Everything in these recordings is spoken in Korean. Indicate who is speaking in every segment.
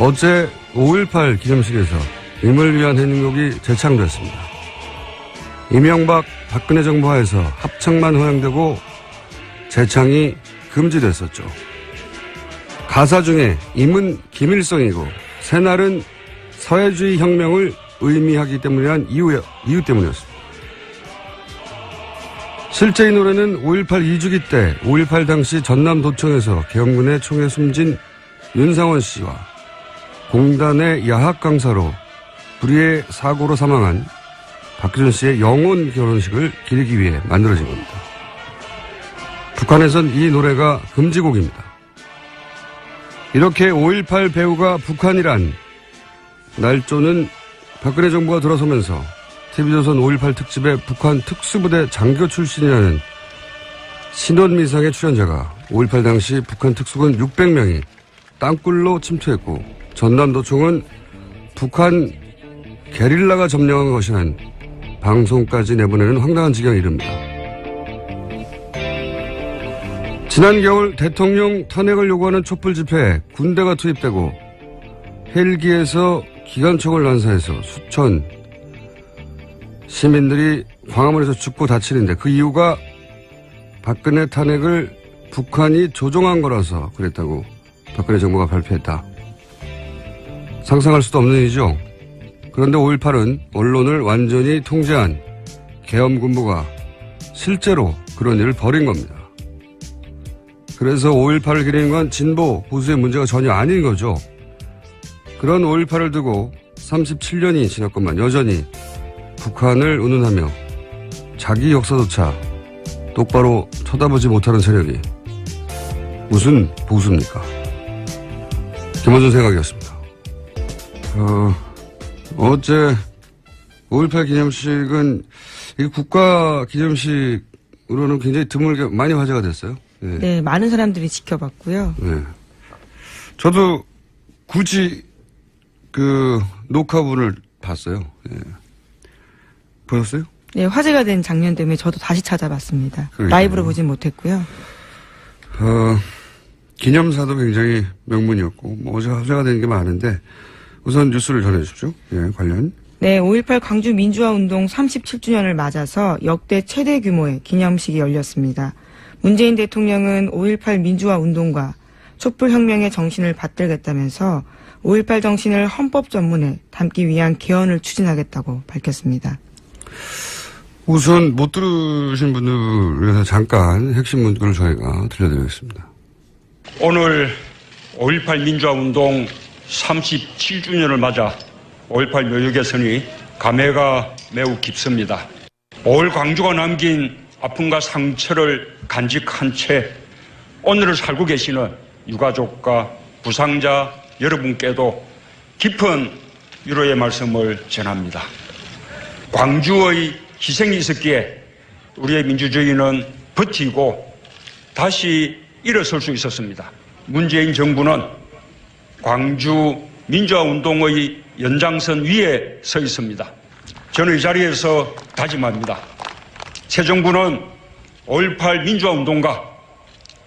Speaker 1: 어제 5.18 기념식에서 임을 위한 행복이 재창됐습니다. 이명박 박근혜 정부 하에서 합창만 허용되고 재창이 금지됐었죠. 가사 중에 임은 김일성이고 새날은 사회주의 혁명을 의미하기 때문이란 이유 때문이었습니다. 실제 이 노래는 5.18 2주기 때 5.18 당시 전남도청에서 계엄군의 총에 숨진 윤상원 씨와 공단의 야학 강사로 불의의 사고로 사망한 박기준 씨의 영혼 결혼식을 기리기 위해 만들어진 겁니다. 북한에선 이 노래가 금지곡입니다. 이렇게 5.18 배우가 북한이란 날조는 박근혜 정부가 들어서면서 TV조선 5.18 특집에 북한 특수부대 장교 출신이라는 신원미상의 출연자가 5.18 당시 북한 특수군 600명이 땅굴로 침투했고 전남도청은 북한 게릴라가 점령한 것이라는 방송까지 내보내는 황당한 지경에 이릅니다. 지난 겨울 대통령 탄핵을 요구하는 촛불 집회에 군대가 투입되고 헬기에서 기관총을 난사해서 수천 시민들이 광화문에서 죽고 다치는데 그 이유가 박근혜 탄핵을 북한이 조종한 거라서 그랬다고 박근혜 정부가 발표했다. 상상할 수도 없는 일이죠. 그런데 5.18은 언론을 완전히 통제한 계엄군부가 실제로 그런 일을 벌인 겁니다. 그래서 5.18을 기리는 건 진보, 보수의 문제가 전혀 아닌 거죠. 그런 5.18을 두고 37년이 지났건만 여전히 북한을 운운하며 자기 역사조차 똑바로 쳐다보지 못하는 세력이 무슨 보수입니까? 김원준 생각이었습니다. 어제 5.18 기념식은 이 국가 기념식으로는 굉장히 드물게 많이 화제가 됐어요. 네,
Speaker 2: 네, 많은 사람들이 지켜봤고요.
Speaker 1: 네. 저도 굳이 그 녹화분을 봤어요. 네. 보셨어요?
Speaker 2: 네, 화제가 된 장면 때문에 저도 다시 찾아봤습니다.
Speaker 1: 그러니까요.
Speaker 2: 라이브로 보진 못했고요.
Speaker 1: 기념사도 굉장히 명문이었고, 어제 화제가 된 게 많은데, 우선 뉴스를 전해주십시오. 예, 관련.
Speaker 2: 네, 5.18 광주 민주화운동 37주년을 맞아서 역대 최대 규모의 기념식이 열렸습니다. 문재인 대통령은 5.18 민주화운동과 촛불혁명의 정신을 받들겠다면서 5.18 정신을 헌법 전문에 담기 위한 개헌을 추진하겠다고 밝혔습니다.
Speaker 1: 우선 못 들으신 분들을 위해서 잠깐 핵심 문구를 저희가 들려드리겠습니다.
Speaker 3: 오늘 5.18 민주화운동 37주년을 맞아 5.18 묘역 개선이 감회가 매우 깊습니다. 5.18 광주가 남긴 아픔과 상처를 간직한 채 오늘을 살고 계시는 유가족과 부상자 여러분께도 깊은 위로의 말씀을 전합니다. 광주의 희생이 있었기에 우리의 민주주의는 버티고 다시 일어설 수 있었습니다. 문재인 정부는 광주 민주화운동의 연장선 위에 서 있습니다. 저는 이 자리에서 다짐합니다. 새 정부는 5.18 민주화운동과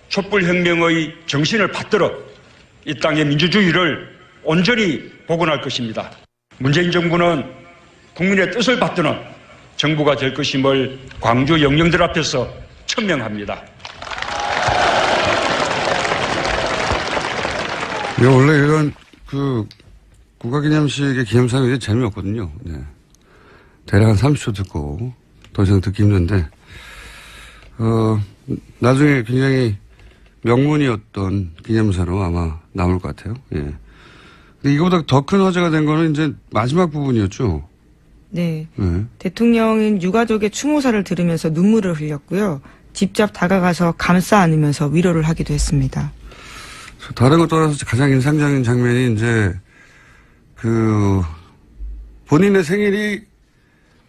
Speaker 3: 촛불혁명의 정신을 받들어 이 땅의 민주주의를 온전히 복원할 것입니다. 문재인 정부는 국민의 뜻을 받드는 정부가 될 것임을 광주 영령들 앞에서 천명합니다.
Speaker 1: 원래 이런 국가기념식의 기념사항이 재미없거든요. 네. 대략 한 30초 듣고 더 이상 듣기 힘든데, 나중에 굉장히 명문이었던 기념사로 아마 남을 것 같아요. 예. 근데 이거보다 더 큰 화제가 된 거는 이제 마지막 부분이었죠.
Speaker 2: 네. 대통령은 유가족의 추모사를 들으면서 눈물을 흘렸고요. 직접 다가가서 감싸 안으면서 위로를 하기도 했습니다.
Speaker 1: 다른 것 떠나서 가장 인상적인 장면이 이제 본인의 생일이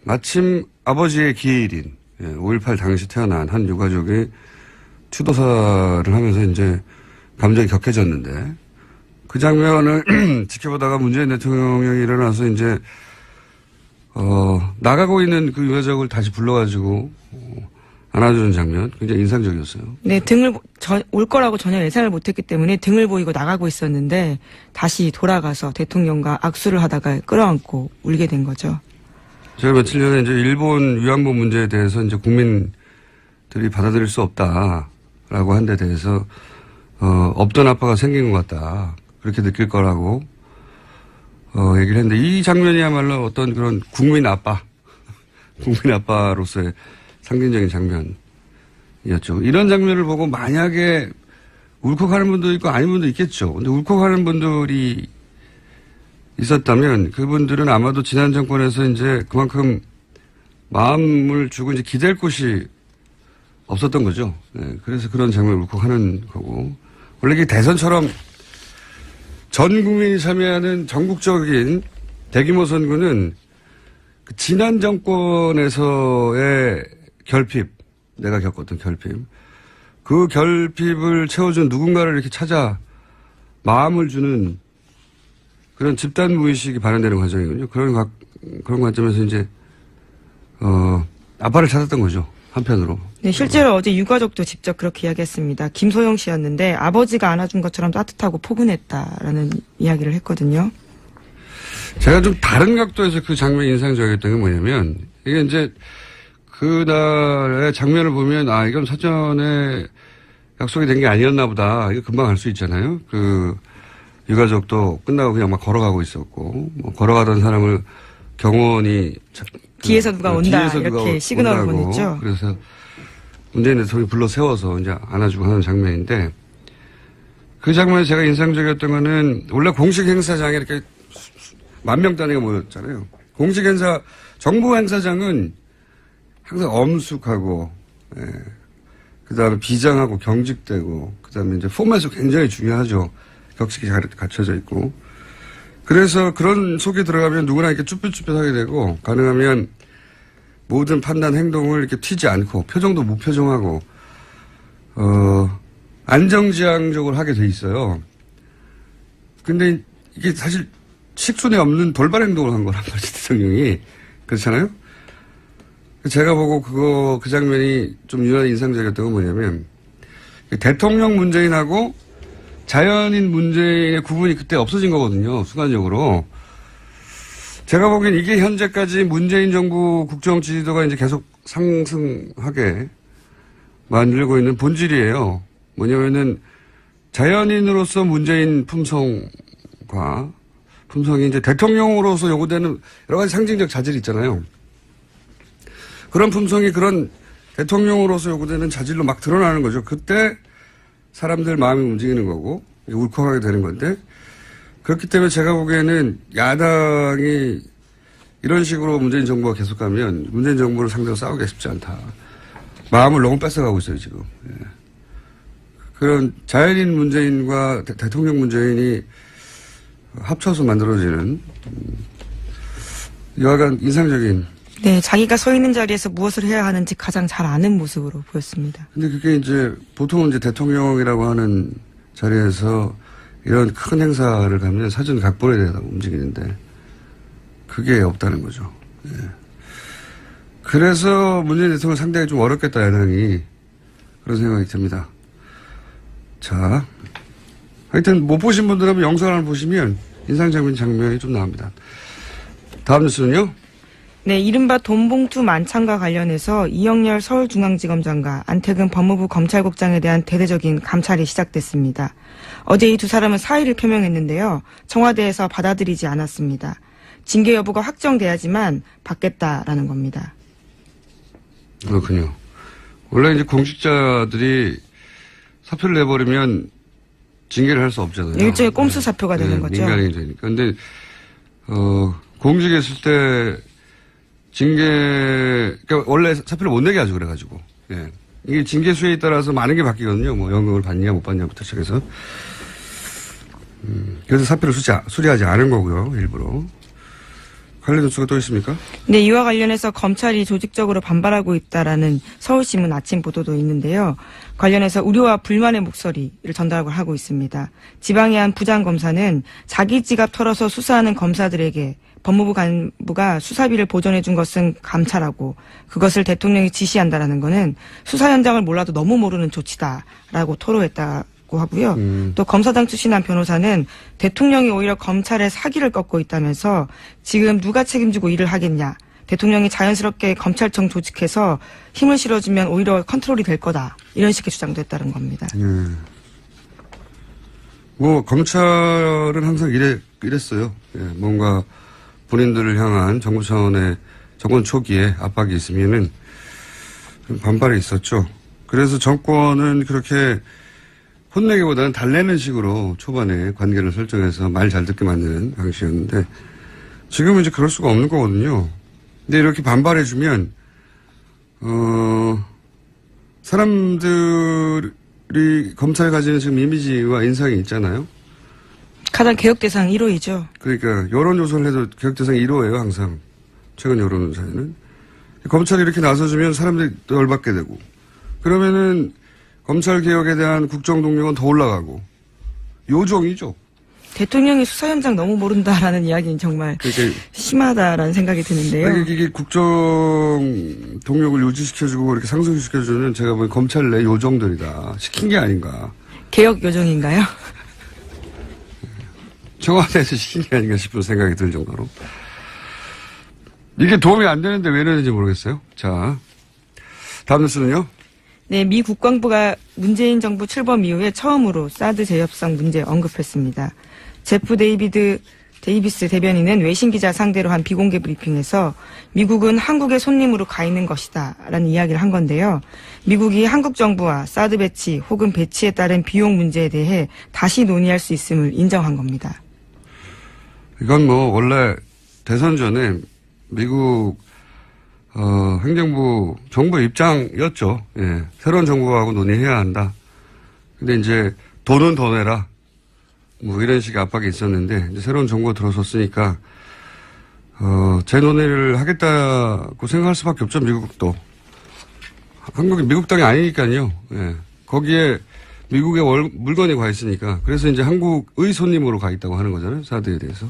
Speaker 1: 마침 아버지의 기일인 5.18 당시 태어난 한 유가족이 추도사를 하면서 이제 감정이 격해졌는데 그 장면을 지켜보다가 문재인 대통령이 일어나서 이제 나가고 있는 그 유가족을 다시 불러가지고 안아주는 장면 굉장히 인상적이었어요.
Speaker 2: 네, 올 거라고 전혀 예상을 못했기 때문에 등을 보이고 나가고 있었는데 다시 돌아가서 대통령과 악수를 하다가 끌어안고 울게 된 거죠.
Speaker 1: 제가 며칠 전에 이제 일본 위안부 문제에 대해서 이제 국민들이 받아들일 수 없다라고 한 데 대해서 없던 아빠가 생긴 것 같다. 그렇게 느낄 거라고 얘기를 했는데 이 장면이야말로 어떤 그런 국민 아빠로서의 상징적인 장면이었죠. 이런 장면을 보고 만약에 울컥하는 분도 있고 아닌 분도 있겠죠. 근데 울컥하는 분들이 있었다면 그분들은 아마도 지난 정권에서 이제 그만큼 마음을 주고 이제 기댈 곳이 없었던 거죠. 네, 그래서 그런 장면을 울컥하는 거고. 원래 이게 대선처럼 전 국민이 참여하는 전국적인 대규모 선거는 그 지난 정권에서의 결핍, 내가 겪었던 결핍, 그 결핍을 채워준 누군가를 이렇게 찾아 마음을 주는 그런 집단 무의식이 발현되는 과정이군요. 그런 관점에서 이제, 아빠를 찾았던 거죠. 한편으로.
Speaker 2: 네, 실제로 어제 유가족도 직접 그렇게 이야기했습니다. 김소영 씨였는데 아버지가 안아준 것처럼 따뜻하고 포근했다라는 이야기를 했거든요.
Speaker 1: 제가 좀 다른 각도에서 그 장면이 인상적이었던 게 뭐냐면 이게 이제 그날의 장면을 보면 아 이건 사전에 약속이 된 게 아니었나 보다. 이거 금방 알 수 있잖아요. 그 유가족도 끝나고 그냥 막 걸어가고 있었고 뭐 걸어가던 사람을 경호원이
Speaker 2: 뒤에서 누가 온다
Speaker 1: 뒤에서
Speaker 2: 이렇게
Speaker 1: 누가
Speaker 2: 시그널을
Speaker 1: 온다고.
Speaker 2: 보냈죠.
Speaker 1: 그래서 문재인 대통령이 불러 세워서 이제 안아주고 하는 장면인데 그 장면에 제가 인상적이었던 거는 원래 공식 행사장에 이렇게 만 명 단위가 모였잖아요. 공식 행사 정부 행사장은 항상 엄숙하고 그다음에 비장하고 경직되고 그다음에 이제 포맷이 굉장히 중요하죠. 격식이 잘 갖춰져 있고. 그래서 그런 속에 들어가면 누구나 이렇게 쭈뼛쭈뼛하게 되고 가능하면 모든 판단 행동을 이렇게 튀지 않고 표정도 무표정하고 안정지향적으로 하게 돼 있어요. 근데 이게 사실 식순에 없는 돌발 행동을 한 거란 말이지 대통령이. 그렇잖아요. 제가 보고 그 장면이 좀 유난히 인상적이었던 건 뭐냐면 대통령 문재인하고 자연인 문재인의 구분이 그때 없어진 거거든요. 순간적으로. 제가 보기엔 이게 현재까지 문재인 정부 국정 지지도가 이제 계속 상승하게 만들고 있는 본질이에요. 뭐냐면은 자연인으로서 문재인 품성과 품성이 이제 대통령으로서 요구되는 여러 가지 상징적 자질이 있잖아요. 그런 품성이 그런 대통령으로서 요구되는 자질로 막 드러나는 거죠. 그때 사람들 마음이 움직이는 거고 울컥하게 되는 건데 그렇기 때문에 제가 보기에는 야당이 이런 식으로 문재인 정부가 계속 가면 문재인 정부를 상대로 싸우기가 쉽지 않다. 마음을 너무 뺏어가고 있어요 지금. 예. 그런 자연인 문재인과 대통령 문재인이 합쳐서 만들어지는 여하간 인상적인.
Speaker 2: 네, 자기가 서 있는 자리에서 무엇을 해야 하는지 가장 잘 아는 모습으로 보였습니다.
Speaker 1: 근데 그게 이제 보통은 이제 대통령이라고 하는 자리에서 이런 큰 행사를 가면 사전 각본에 대해서 움직이는데 그게 없다는 거죠. 예. 그래서 문재인 대통령 상대하기 좀 어렵겠다 야당이 그런 생각이 듭니다. 자, 하여튼 못 보신 분들은 영상을 보시면 인상적인 장면이 좀 나옵니다. 다음 뉴스는요.
Speaker 2: 네, 이른바 돈봉투 만찬과 관련해서 이영렬 서울중앙지검장과 안태근 법무부 검찰국장에 대한 대대적인 감찰이 시작됐습니다. 어제 이 두 사람은 사의를 표명했는데요. 청와대에서 받아들이지 않았습니다. 징계 여부가 확정돼야지만 받겠다라는 겁니다.
Speaker 1: 그렇군요. 원래 이제 공직자들이 사표를 내버리면 징계를 할 수 없잖아요.
Speaker 2: 일종의 꼼수 사표가 되는 거죠.
Speaker 1: 민간인이 되니까. 근데 공직에 있을 때 그러니까 원래 사표를 못 내게 하죠, 그래가지고. 예. 이게 징계 수에 따라서 많은 게 바뀌거든요. 뭐, 연금을 받냐, 못 받냐부터 시작해서. 그래서 사표를 수리하지 않은 거고요, 일부러. 관련 뉴스가 또 있습니까?
Speaker 2: 네, 이와 관련해서 검찰이 조직적으로 반발하고 있다라는 서울신문 아침 보도도 있는데요. 관련해서 우려와 불만의 목소리를 전달하고 있습니다. 지방의 한 부장검사는 자기 지갑 털어서 수사하는 검사들에게 법무부 간부가 수사비를 보전해 준 것은 감찰하고 그것을 대통령이 지시한다라는 것은 수사 현장을 몰라도 너무 모르는 조치다라고 토로했다고 하고요. 또 검사당 출신한 변호사는 대통령이 오히려 검찰의 사기를 꺾고 있다면서 지금 누가 책임지고 일을 하겠냐. 대통령이 자연스럽게 검찰청 조직해서 힘을 실어주면 오히려 컨트롤이 될 거다. 이런 식의 주장도 했다는 겁니다.
Speaker 1: 뭐 검찰은 항상 이랬어요. 예, 뭔가 본인들을 향한 정부 차원의 정권 초기에 압박이 있으면은 반발이 있었죠. 그래서 정권은 그렇게 혼내기보다는 달래는 식으로 초반에 관계를 설정해서 말 잘 듣게 만드는 방식이었는데 지금은 이제 그럴 수가 없는 거거든요. 근데 이렇게 반발해주면 사람들이 검찰에 가지는 지금 이미지와 인상이 있잖아요.
Speaker 2: 가장 개혁 대상 1호이죠.
Speaker 1: 그러니까 여론조사를 해도 개혁대상 1호예요 항상. 최근 여론조사에는. 검찰이 이렇게 나서주면 사람들이 또 열받게 되고 그러면은 검찰개혁에 대한 국정동력은 더 올라가고 요정이죠.
Speaker 2: 대통령이 수사 현장 너무 모른다라는 이야기는 정말
Speaker 1: 그러니까
Speaker 2: 심하다라는 생각이 드는데요.
Speaker 1: 이게 국정 동력을 유지시켜주고 이렇게 상승시켜주는 제가 보기엔 검찰 내 요정들이다. 시킨 게 아닌가.
Speaker 2: 개혁 요정인가요?
Speaker 1: 청와대에서 시킨 게 아닌가 싶은 생각이 들 정도로. 이게 도움이 안 되는데 왜 이러는지 모르겠어요. 자, 다음 뉴스는요.
Speaker 2: 네, 미 국방부가 문재인 정부 출범 이후에 처음으로 사드 재협상 문제 언급했습니다. 제프 데이비스 대변인은 외신 기자 상대로 한 비공개 브리핑에서 미국은 한국의 손님으로 가 있는 것이다 라는 이야기를 한 건데요. 미국이 한국 정부와 사드 배치 혹은 배치에 따른 비용 문제에 대해 다시 논의할 수 있음을 인정한 겁니다.
Speaker 1: 이건 뭐 원래 대선 전에 미국 행정부 정부 입장이었죠. 예. 새로운 정부하고 논의해야 한다. 근데 이제 돈은 더 내라. 뭐 이런 식의 압박이 있었는데 이제 새로운 정부가 들어섰으니까 재논의를 하겠다고 생각할 수밖에 없죠. 미국도. 한국이 미국 땅이 아니니까요. 예. 거기에 미국의 물건이 가 있으니까 그래서 이제 한국의 손님으로 가 있다고 하는 거잖아요. 사드에 대해서.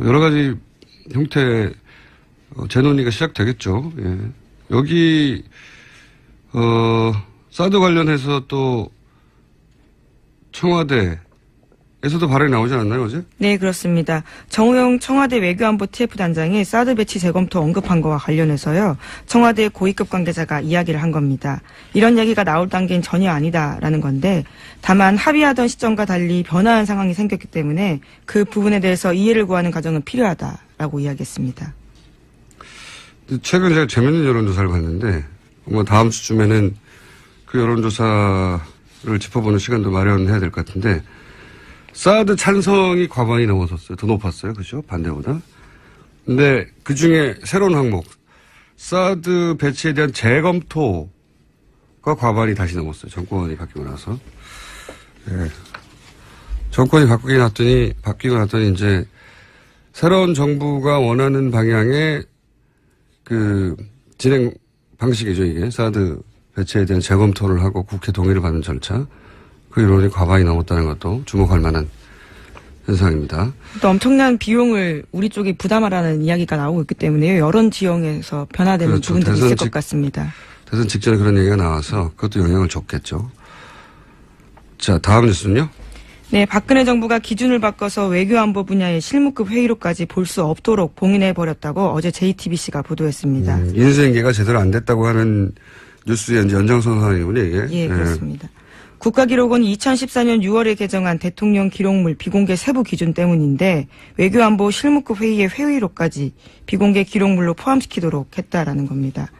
Speaker 1: 여러 가지 형태의 재논의가 시작되겠죠. 예. 여기 사드 관련해서 또 청와대에서도 발언이 나오지 않았나요, 어제?
Speaker 2: 네, 그렇습니다. 정우영 청와대 외교안보 TF단장이 사드 배치 재검토 언급한 거와 관련해서요. 청와대 고위급 관계자가 이야기를 한 겁니다. 이런 얘기가 나올 단계는 전혀 아니다라는 건데 다만 합의하던 시점과 달리 변화한 상황이 생겼기 때문에 그 부분에 대해서 이해를 구하는 과정은 필요하다라고 이야기했습니다.
Speaker 1: 최근 제가 재밌는 여론조사를 봤는데 뭐 다음 주쯤에는 그 여론조사를 짚어보는 시간도 마련해야 될 것 같은데 사드 찬성이 과반이 넘어섰어요. 더 높았어요. 그죠? 반대보다. 근데 그 중에 새로운 항목 사드 배치에 대한 재검토가 과반이 다시 넘었어요. 정권이 바뀌고 나서. 예. 정권이 바뀌고 났더니 이제 새로운 정부가 원하는 방향의 그 진행 방식이죠. 이게 사드 배치에 대한 재검토를 하고 국회 동의를 받는 절차. 그 여론이 과반이 넘었다는 것도 주목할 만한 현상입니다.
Speaker 2: 또 엄청난 비용을 우리 쪽이 부담하라는 이야기가 나오고 있기 때문에요. 여론 지형에서 변화되는
Speaker 1: 그렇죠.
Speaker 2: 부분들이 있을 것 같습니다.
Speaker 1: 대선 직전에 그런 얘기가 나와서 그것도 영향을 줬겠죠. 자, 다음 뉴스는요.
Speaker 2: 네, 박근혜 정부가 기준을 바꿔서 외교안보 분야의 실무급 회의로까지 볼 수 없도록 봉인해버렸다고 어제 JTBC가 보도했습니다.
Speaker 1: 인수인계가 제대로 안 됐다고 하는 뉴스의 이제 연장선상이군요, 이게.
Speaker 2: 예, 그렇습니다. 국가기록원이 2014년 6월에 개정한 대통령 기록물 비공개 세부 기준 때문인데 외교안보 실무급 회의의 회의로까지 비공개 기록물로 포함시키도록 했다라는 겁니다.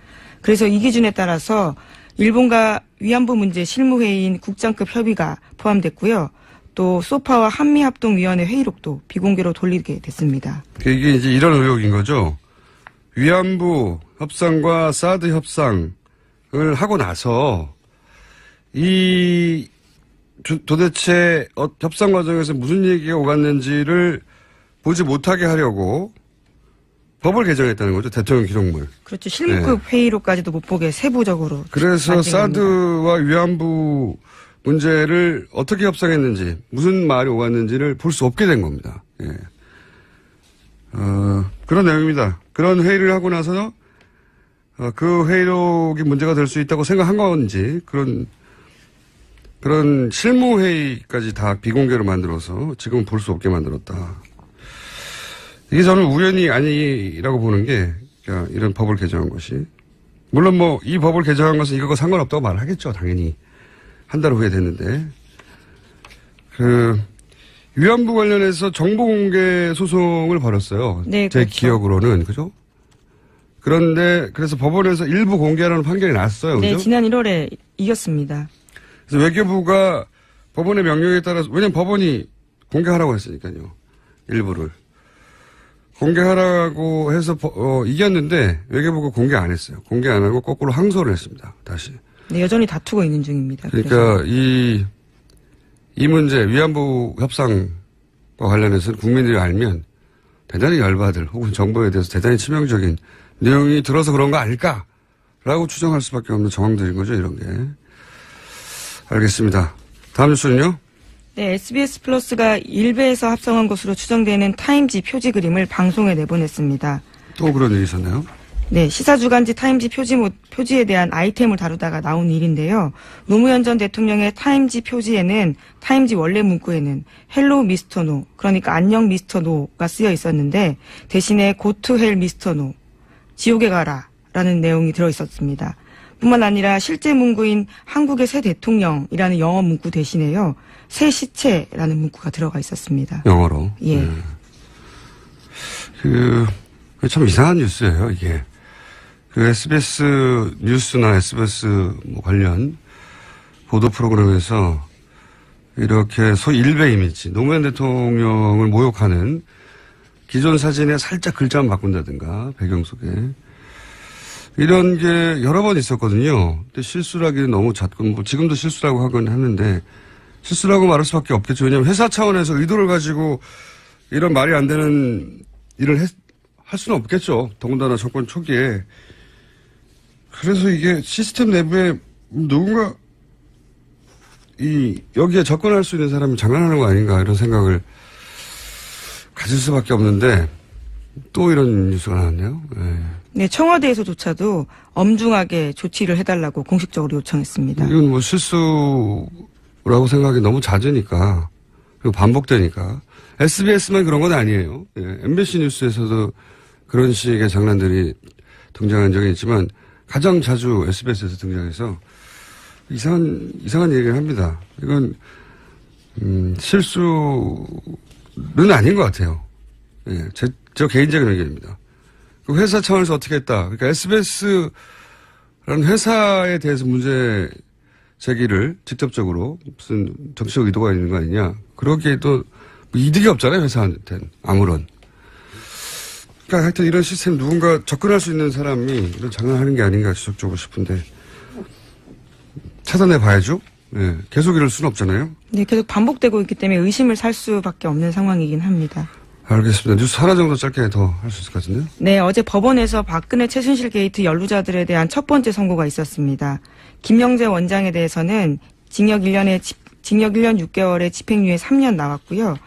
Speaker 2: 그래서 이 기준에 따라서 일본과 위안부 문제 실무회의인 국장급 협의가 포함됐고요. 또 소파와 한미합동위원회 회의록도 비공개로 돌리게 됐습니다.
Speaker 1: 이게 이제 이런 의혹인 거죠. 위안부 협상과 사드 협상을 하고 나서 이 도대체 협상 과정에서 무슨 얘기가 오갔는지를 보지 못하게 하려고 법을 개정했다는 거죠. 대통령 기록물.
Speaker 2: 그렇죠. 실무급 회의로까지도 못 보게 세부적으로.
Speaker 1: 그래서
Speaker 2: 만든 겁니다.
Speaker 1: 사드와 위안부 문제를 어떻게 협상했는지, 무슨 말이 오갔는지를 볼 수 없게 된 겁니다. 예. 그런 내용입니다. 그런 회의를 하고 나서 그 회의록이 문제가 될 수 있다고 생각한 건지 그런 실무회의까지 다 비공개로 만들어서 지금 볼 수 없게 만들었다. 이게 저는 우연이 아니라고 보는 게 이런 법을 개정한 것이. 물론 뭐 이 법을 개정한 것은 이거와 상관없다고 말하겠죠. 당연히. 한 달 후에 됐는데. 위안부 관련해서 정보 공개 소송을 벌였어요.
Speaker 2: 네,
Speaker 1: 제
Speaker 2: 그렇죠.
Speaker 1: 기억으로는. 그죠? 그런데 그래서 법원에서 일부 공개하라는 판결이 났어요.
Speaker 2: 네,
Speaker 1: 그죠?
Speaker 2: 지난 1월에 이겼습니다.
Speaker 1: 그래서 외교부가 법원의 명령에 따라서, 왜냐면 법원이 공개하라고 했으니까요. 일부를. 공개하라고 해서 이겼는데 외교부가 공개 안 했어요. 공개 안 하고 거꾸로 항소를 했습니다. 다시.
Speaker 2: 네, 여전히 다투고 있는 중입니다.
Speaker 1: 그러니까 이 문제 위안부 협상과 관련해서는 국민들이 알면 대단히 열받을 혹은 정부에 대해서 대단히 치명적인 내용이 들어서 그런 거 아닐까라고 추정할 수밖에 없는 정황들인 거죠. 이런 게. 알겠습니다. 다음 뉴스는요.
Speaker 2: 네, SBS 플러스가 일베에서 합성한 것으로 추정되는 타임지 표지 그림을 방송에 내보냈습니다.
Speaker 1: 또 그런 일이 있었나요?
Speaker 2: 네, 시사주간지 타임지 표지에 대한 아이템을 다루다가 나온 일인데요. 노무현 전 대통령의 타임지 표지에는 타임지 원래 문구에는 헬로 미스터 노, 그러니까 안녕 미스터 노가 쓰여 있었는데 대신에 고투 헬 미스터 노, 지옥에 가라 라는 내용이 들어있었습니다. 뿐만 아니라 실제 문구인 한국의 새 대통령이라는 영어 문구 대신에요. 새 시체라는 문구가 들어가 있었습니다.
Speaker 1: 영어로.
Speaker 2: 예.
Speaker 1: 참 이상한 뉴스예요, 이게. SBS 뉴스나 SBS 관련 보도 프로그램에서 이렇게 소위 일베 이미지, 노무현 대통령을 모욕하는 기존 사진에 살짝 글자만 바꾼다든가, 배경 속에. 이런 게 여러 번 있었거든요. 근데 실수라기는 너무 잦고, 지금도 실수라고 하긴 하는데, 실수라고 말할 수밖에 없겠죠. 왜냐하면 회사 차원에서 의도를 가지고 이런 말이 안 되는 일을 할 수는 없겠죠. 더군다나 정권 초기에. 그래서 이게 시스템 내부에 누군가 여기에 접근할 수 있는 사람이 장난하는 거 아닌가 이런 생각을 가질 수밖에 없는데 또 이런 뉴스가 나왔네요. 네.
Speaker 2: 네, 청와대에서조차도 엄중하게 조치를 해달라고 공식적으로 요청했습니다.
Speaker 1: 이건 뭐 실수라고 생각이 너무 잦으니까 그리고 반복되니까 SBS만 그런 건 아니에요. 예, MBC 뉴스에서도 그런 식의 장난들이 등장한 적이 있지만 가장 자주 SBS에서 등장해서 이상한 얘기를 합니다. 이건 실수는 아닌 것 같아요. 예, 저 개인적인 의견입니다. 그 회사 차원에서 어떻게 했다. 그러니까 SBS라는 회사에 대해서 문제 제기를 직접적으로 무슨 정치적 의도가 있는 거 아니냐. 그러기에도 이득이 없잖아요. 회사한테는 아무런. 그러니까 하여튼 이런 시스템 누군가 접근할 수 있는 사람이 이런 장난하는 게 아닌가 지적적으로 싶은데 차단해 봐야죠. 네, 계속 이럴 수는 없잖아요.
Speaker 2: 네, 계속 반복되고 있기 때문에 의심을 살 수밖에 없는 상황이긴 합니다.
Speaker 1: 알겠습니다. 뉴스 하나 정도 짧게 더 할 수 있을 것 같은데요.
Speaker 2: 네, 어제 법원에서 박근혜 최순실 게이트 연루자들에 대한 첫 번째 선고가 있었습니다. 김영재 원장에 대해서는 징역 1년 6개월에 집행유예 3년 나왔고요.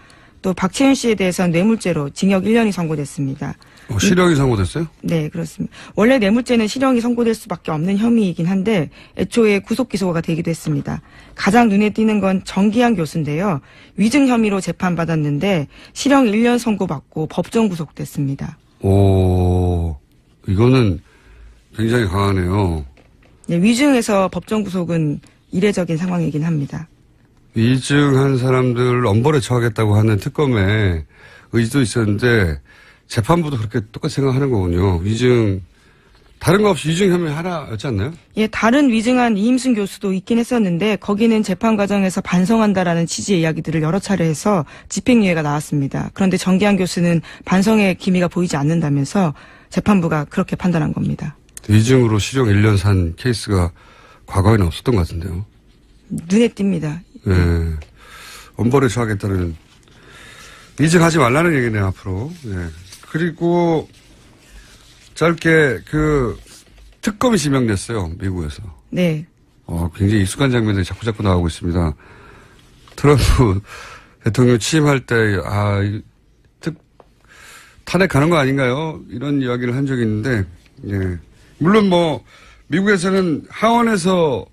Speaker 2: 또 박채윤 씨에 대해서는 뇌물죄로 징역 1년이 선고됐습니다.
Speaker 1: 실형이 선고됐어요?
Speaker 2: 네, 그렇습니다. 원래 뇌물죄는 실형이 선고될 수밖에 없는 혐의이긴 한데 애초에 구속 기소가 되기도 했습니다. 가장 눈에 띄는 건 정기한 교수인데요. 위증 혐의로 재판받았는데 실형 1년 선고받고 법정 구속됐습니다.
Speaker 1: 오, 이거는 굉장히 강하네요.
Speaker 2: 네, 위증에서 법정 구속은 이례적인 상황이긴 합니다.
Speaker 1: 위증한 사람들을 엄벌에 처하겠다고 하는 특검에 의지도 있었는데 재판부도 그렇게 똑같이 생각하는 거군요. 다른 거 없이 위증 혐의 하나였지 않나요?
Speaker 2: 예, 다른 위증한 이임순 교수도 있긴 했었는데 거기는 재판 과정에서 반성한다라는 취지의 이야기들을 여러 차례 해서 집행유예가 나왔습니다. 그런데 정기한 교수는 반성의 기미가 보이지 않는다면서 재판부가 그렇게 판단한 겁니다.
Speaker 1: 위증으로 실형 1년 산 케이스가 과거에는 없었던 것 같은데요.
Speaker 2: 눈에 띕니다.
Speaker 1: 네. 엄벌에 처하겠다는 위증하지 말라는 얘기네요, 앞으로. 네. 그리고 짧게 특검이 지명됐어요. 미국에서.
Speaker 2: 네.
Speaker 1: 굉장히 익숙한 장면들이 자꾸 나오고 있습니다. 트럼프 대통령 취임할 때, 탄핵하는 거 아닌가요? 이런 이야기를 한 적이 있는데, 예. 물론 미국에서는 하원에서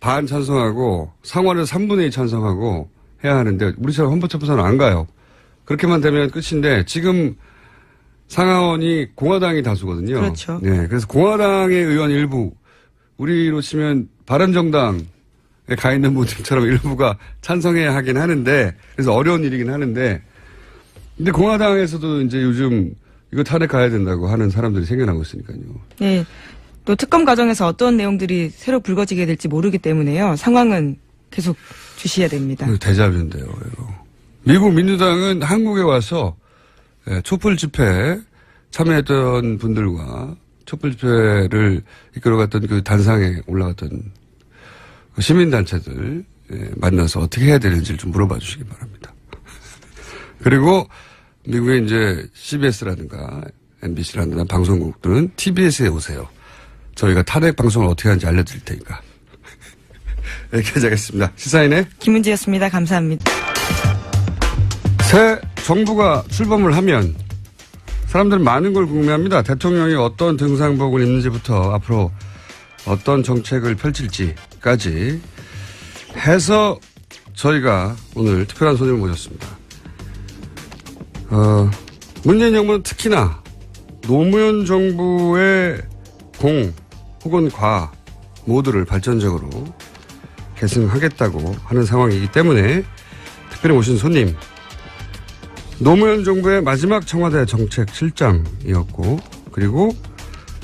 Speaker 1: 반 찬성하고 상원에서 3분의 2 찬성하고 해야 하는데, 우리처럼 헌법재판소는 안 가요. 그렇게만 되면 끝인데, 지금 상하원이 공화당이 다수거든요.
Speaker 2: 그렇죠.
Speaker 1: 네. 그래서 공화당의 의원 일부, 우리로 치면 바른정당에 가 있는 분들처럼 일부가 찬성해야 하긴 하는데, 그래서 어려운 일이긴 하는데, 근데 공화당에서도 이제 요즘 이거 탄핵 가야 된다고 하는 사람들이 생겨나고 있으니까요.
Speaker 2: 네. 또 특검 과정에서 어떤 내용들이 새로 불거지게 될지 모르기 때문에요. 상황은 계속 주시해야 됩니다.
Speaker 1: 데자뷰인데요. 이거. 미국 민주당은 한국에 와서 촛불 집회에 참여했던 분들과 촛불 집회를 이끌어갔던 그 단상에 올라갔던 시민단체들 만나서 어떻게 해야 되는지를 좀 물어봐 주시기 바랍니다. 그리고 미국의 이제 CBS라든가 MBC라든가 방송국들은 TBS에 오세요. 저희가 탄핵 방송을 어떻게 하는지 알려드릴 테니까. 여기까지 하겠습니다. 시사인의
Speaker 2: 김은지였습니다. 감사합니다.
Speaker 1: 새 정부가 출범을 하면 사람들은 많은 걸 궁금해합니다. 대통령이 어떤 등상복을 입는지부터 앞으로 어떤 정책을 펼칠지까지 해서 저희가 오늘 특별한 손님을 모셨습니다. 문재인 정부는 특히나 노무현 정부의 공 혹은 과 모두를 발전적으로 계승하겠다고 하는 상황이기 때문에 특별히 모신 손님, 노무현 정부의 마지막 청와대 정책실장이었고, 그리고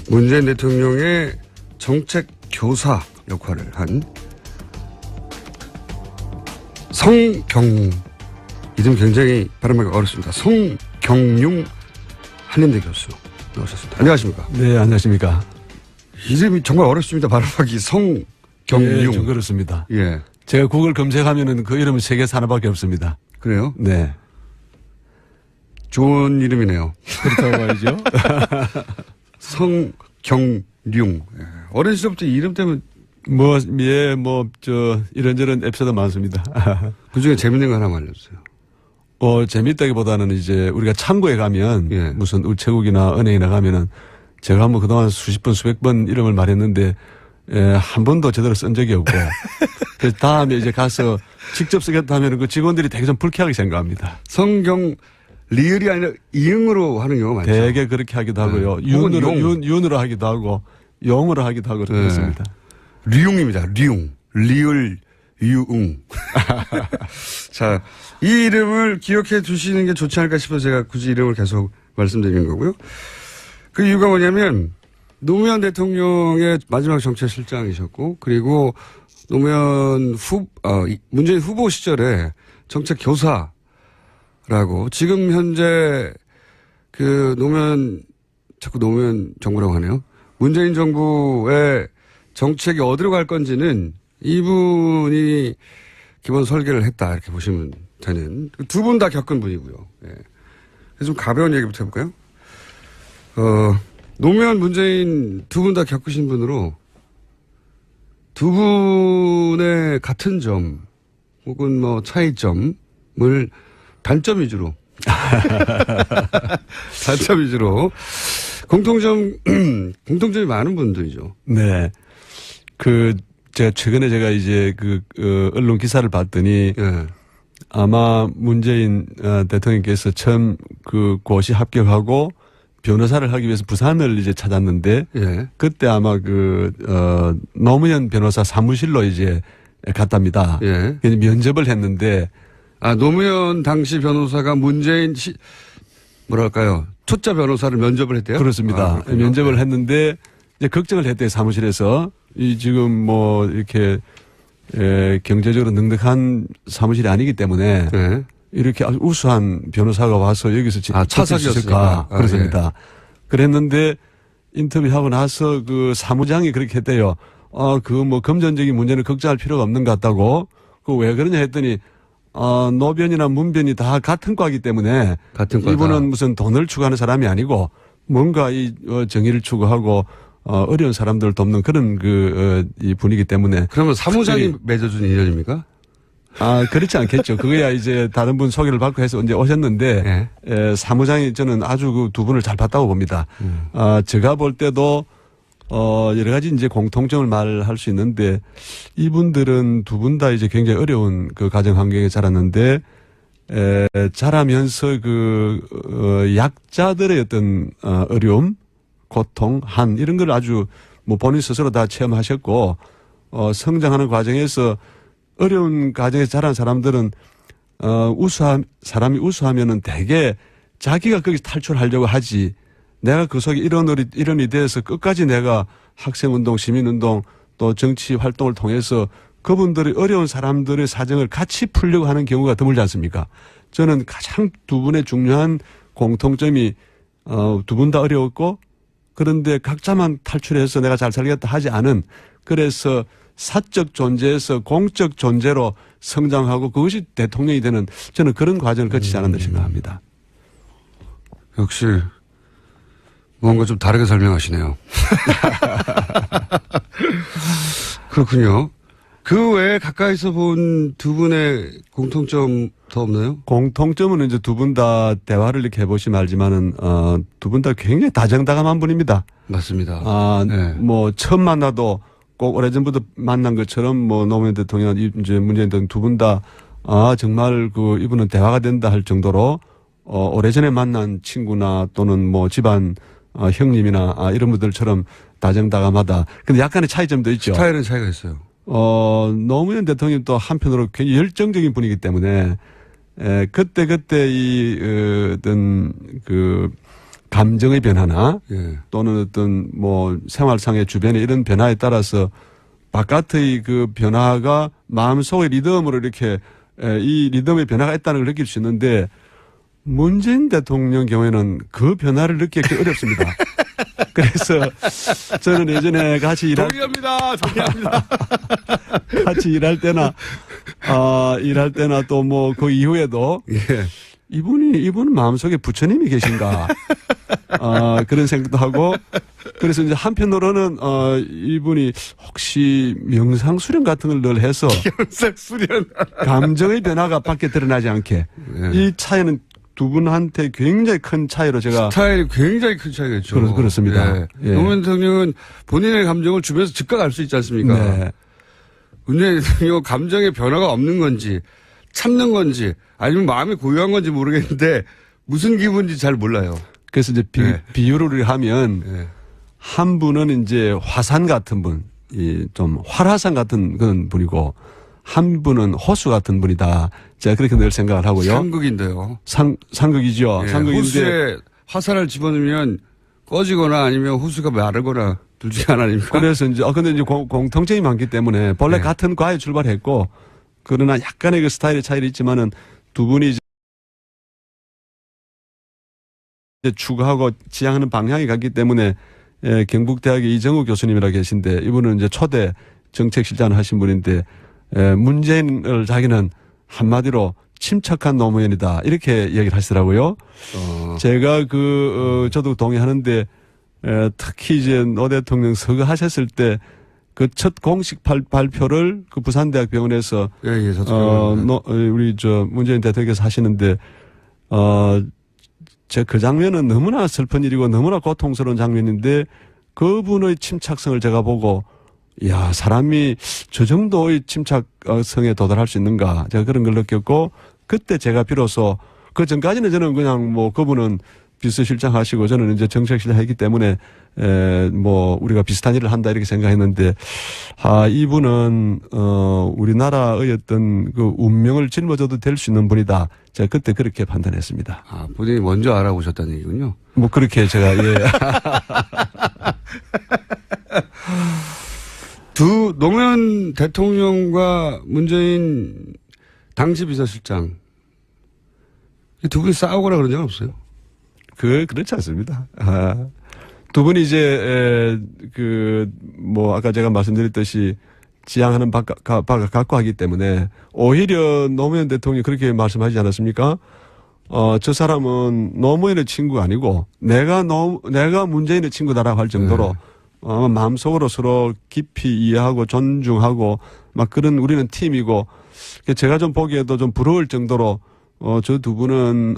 Speaker 1: 문재인 대통령의 정책 교사 역할을 한 성경, 이름 굉장히 발음하기 어렵습니다. 성경용 한림대 교수 나오셨습니다. 안녕하십니까?
Speaker 4: 네, 안녕하십니까?
Speaker 1: 이름이 정말 어렵습니다. 발음하기. 성경용.
Speaker 4: 네, 좀 그렇습니다.
Speaker 1: 예.
Speaker 4: 제가 구글 검색하면은 그 이름은 세계에서 하나밖에 없습니다.
Speaker 1: 그래요?
Speaker 4: 네.
Speaker 1: 좋은 이름이네요.
Speaker 4: 그렇다고 말이죠.
Speaker 1: 성경용. 예. 어린 시절부터 이름 때문에
Speaker 4: 이런저런 에피소드 많습니다.
Speaker 1: 그 중에 재밌는 거 하나만 알려주세요.
Speaker 4: 재밌다기보다는 이제 우리가 창구에 가면
Speaker 1: 예.
Speaker 4: 무슨 우체국이나 은행이나 가면은 제가 한번 그동안 수십 번, 수백 번 이름을 말했는데 한 번도 제대로 쓴 적이 없고 그래서 다음에 이제 가서 직접 쓰겠다 하면은 그 직원들이 되게 좀 불쾌하게 생각합니다.
Speaker 1: 성경 리을이 아니라 이응으로 하는 경우가 많죠.
Speaker 4: 되게 그렇게 하기도 하고요.
Speaker 1: 네.
Speaker 4: 윤으로 하기도 하고 용으로 하기도 하고 그렇습니다.
Speaker 1: 류웅입니다. 류웅. 리을 유웅. 자, 이 이름을 기억해 두시는 게 좋지 않을까 싶어서 제가 굳이 이름을 계속 말씀드리는 거고요. 그 이유가 뭐냐면 노무현 대통령의 마지막 정책실장이셨고, 그리고 문재인 후보 시절에 정책 교사라고, 지금 현재 자꾸 노무현 정부라고 하네요. 문재인 정부의 정책이 어디로 갈 건지는 이분이 기본 설계를 했다, 이렇게 보시면 되는. 두 분 다 겪은 분이고요. 예. 그래서 좀 가벼운 얘기부터 해볼까요? 노무현, 문재인 두 분 다 겪으신 분으로 두 분의 같은 점 혹은 차이점을 단점 위주로 공통점이 많은 분들이죠.
Speaker 4: 네. 제가 이제 언론 기사를 봤더니
Speaker 1: 예.
Speaker 4: 아마 문재인 대통령께서 처음 고시 합격하고 변호사를 하기 위해서 부산을 이제 찾았는데
Speaker 1: 예.
Speaker 4: 그때 아마 노무현 변호사 사무실로 이제 갔답니다.
Speaker 1: 예.
Speaker 4: 그래서 면접을 했는데
Speaker 1: 노무현 당시 변호사가 문재인 초짜 변호사를 면접을 했대요?
Speaker 4: 그렇습니다. 면접을 했는데 이제 걱정을 했대요, 사무실에서. 지금 이렇게 경제적으로 넉넉한 사무실이 아니기 때문에
Speaker 1: 네.
Speaker 4: 이렇게 아주 우수한 변호사가 와서 여기서
Speaker 1: 차석이었을까?
Speaker 4: 그렇습니다.
Speaker 1: 예.
Speaker 4: 그랬는데 인터뷰하고 나서 사무장이 그렇게 했대요. 금전적인 문제는 걱정할 필요가 없는 것 같다고. 왜 그러냐 했더니 노변이나 문변이 다 같은 과이기 때문에
Speaker 1: 같은 과다.
Speaker 4: 이분은 무슨 돈을 추구하는 사람이 아니고 뭔가 이 정의를 추구하고 어려운 사람들을 돕는 그런 이 분위기 때문에.
Speaker 1: 그러면 사무장이 맺어준 인연입니까?
Speaker 4: 그렇지 않겠죠. 그거야 이제 다른 분 소개를 받고 해서 이제 오셨는데, 사무장이 저는 아주 그 두 분을 잘 봤다고 봅니다. 제가 볼 때도, 여러 가지 이제 공통점을 말할 수 있는데, 이분들은 두 분 다 이제 굉장히 어려운 그 가정 환경에 자랐는데, 자라면서 약자들의 어떤, 어려움, 고통, 한이런 걸 아주 뭐 본인 스스로 다 체험하셨고, 성장하는 과정에서 어려운 가정에서 자란 사람들은 사람이 우수하면은 대개 자기가 거기서 탈출하려고 하지, 내가 그 속에 이런 이대에서 끝까지 내가 학생운동, 시민운동 또 정치 활동을 통해서 그분들이 어려운 사람들의 사정을 같이 풀려고 하는 경우가 드물지 않습니까? 저는 가장 두 분의 중요한 공통점이 두 분 다 어려웠고, 그런데 각자만 탈출해서 내가 잘 살겠다 하지 않은, 그래서 사적 존재에서 공적 존재로 성장하고 그것이 대통령이 되는, 저는 그런 과정을 거치지 않았나 생각합니다.
Speaker 1: 역시 뭔가 좀 다르게 설명하시네요. 그렇군요. 그 외에 가까이서 본 두 분의 공통점 더 없나요?
Speaker 4: 공통점은 이제 두 분 다 대화를 이렇게 해보시면 알지만은 두 분 다 굉장히 다정다감한 분입니다.
Speaker 1: 맞습니다. 네.
Speaker 4: 뭐 처음 만나도 꼭 오래전부터 만난 것처럼 뭐 노무현 대통령, 이제 문재인 대통령 두 분 다 정말 이분은 대화가 된다 할 정도로 오래전에 만난 친구나 또는 뭐 집안 형님이나 이런 분들처럼 다정다감하다. 근데 약간의 차이점도 있죠.
Speaker 1: 스타일은 차이가 있어요.
Speaker 4: 노무현 대통령이 또 한편으로 굉장히 열정적인 분이기 때문에 그때 어떤 감정의 변화나 또는 어떤 뭐 생활상의 주변의 이런 변화에 따라서 바깥의 그 변화가 마음속의 리듬으로 이렇게 이 리듬의 변화가 있다는 걸 느낄 수 있는데, 문재인 대통령 경우에는 그 변화를 느끼기 어렵습니다. 그래서 저는 예전에 같이
Speaker 1: 동의합니다.
Speaker 4: 같이 일할 때나 또 뭐 그 이후에도 이분은 마음속에 부처님이 계신가 그런 생각도 하고, 그래서 이제 한편으로는 이분이 혹시 명상 수련 같은 걸 늘 해서
Speaker 1: 명상 수련
Speaker 4: 감정의 변화가 밖에 드러나지 않게, 이 차이는 두 분한테 굉장히 큰 차이로 제가.
Speaker 1: 스타일이 굉장히 큰 차이가 있죠.
Speaker 4: 그렇습니다.
Speaker 1: 노무현 대통령은 본인의 감정을 주변에서 즉각 알 수 있지 않습니까?
Speaker 4: 네.
Speaker 1: 문재인 대통령은 감정의 변화가 없는 건지 참는 건지 아니면 마음이 고요한 건지 모르겠는데 무슨 기분인지 잘 몰라요.
Speaker 4: 그래서 이제 비유를 하면 한 분은 이제 화산 같은 분, 좀 활화산 같은 그런 분이고, 한 분은 호수 같은 분이다. 제가 그렇게 늘 생각을 하고요.
Speaker 1: 상극인데요.
Speaker 4: 상극이죠. 상극인데
Speaker 1: 호수에 화산을 집어넣으면 꺼지거나 아니면 호수가 마르거나 둘 중에 하나 아닙니까?
Speaker 4: 그래서 이제 근데 이제 공통점이 많기 때문에 본래 같은 과에 출발했고, 그러나 약간의 그 스타일의 차이는 있지만은 두 분이 이제 추구하고 지향하는 방향이 같기 때문에, 경북대학의 이정우 교수님이라 계신데, 이분은 이제 초대 정책실장을 하신 분인데, 문재인을 자기는 한마디로 침착한 노무현이다, 이렇게 얘기를 하시더라고요. 제가 저도 동의하는데, 특히 이제 노 대통령 서거하셨을 때 그 첫 공식 발표를 그 부산대학 병원에서 우리 문재인 대통령께서 하시는데, 제가 그 장면은 너무나 슬픈 일이고 너무나 고통스러운 장면인데, 그분의 침착성을 제가 보고, 이야, 사람이 저 정도의 침착성에 도달할 수 있는가, 제가 그런 걸 느꼈고, 그때 제가 비로소, 그 전까지는 저는 그냥 뭐 그분은 비서실장 하시고 저는 이제 정책실장 했기 때문에 뭐 우리가 비슷한 일을 한다 이렇게 생각했는데, 이분은 우리나라의 어떤 그 운명을 짊어져도 될 수 있는 분이다. 제가 그때 그렇게 판단했습니다.
Speaker 1: 본인이 먼저 알아보셨다는 얘기군요.
Speaker 4: 뭐 그렇게 제가
Speaker 1: 노무현 대통령과 문재인 당시 비서실장 두 분이 싸우거나 그런 적은 없어요?
Speaker 4: 그렇지 않습니다. 두 분이 이제 뭐 아까 제가 말씀드렸듯이 지향하는 바가 갖고 하기 때문에, 오히려 노무현 대통령이 그렇게 말씀하지 않았습니까? 저 사람은 노무현의 친구가 아니고 내가 문재인의 친구다라고 할 정도로 마음속으로 서로 깊이 이해하고 존중하고 막 그런 우리는 팀이고 제가 좀 보기에도 좀 부러울 정도로 저 두 분은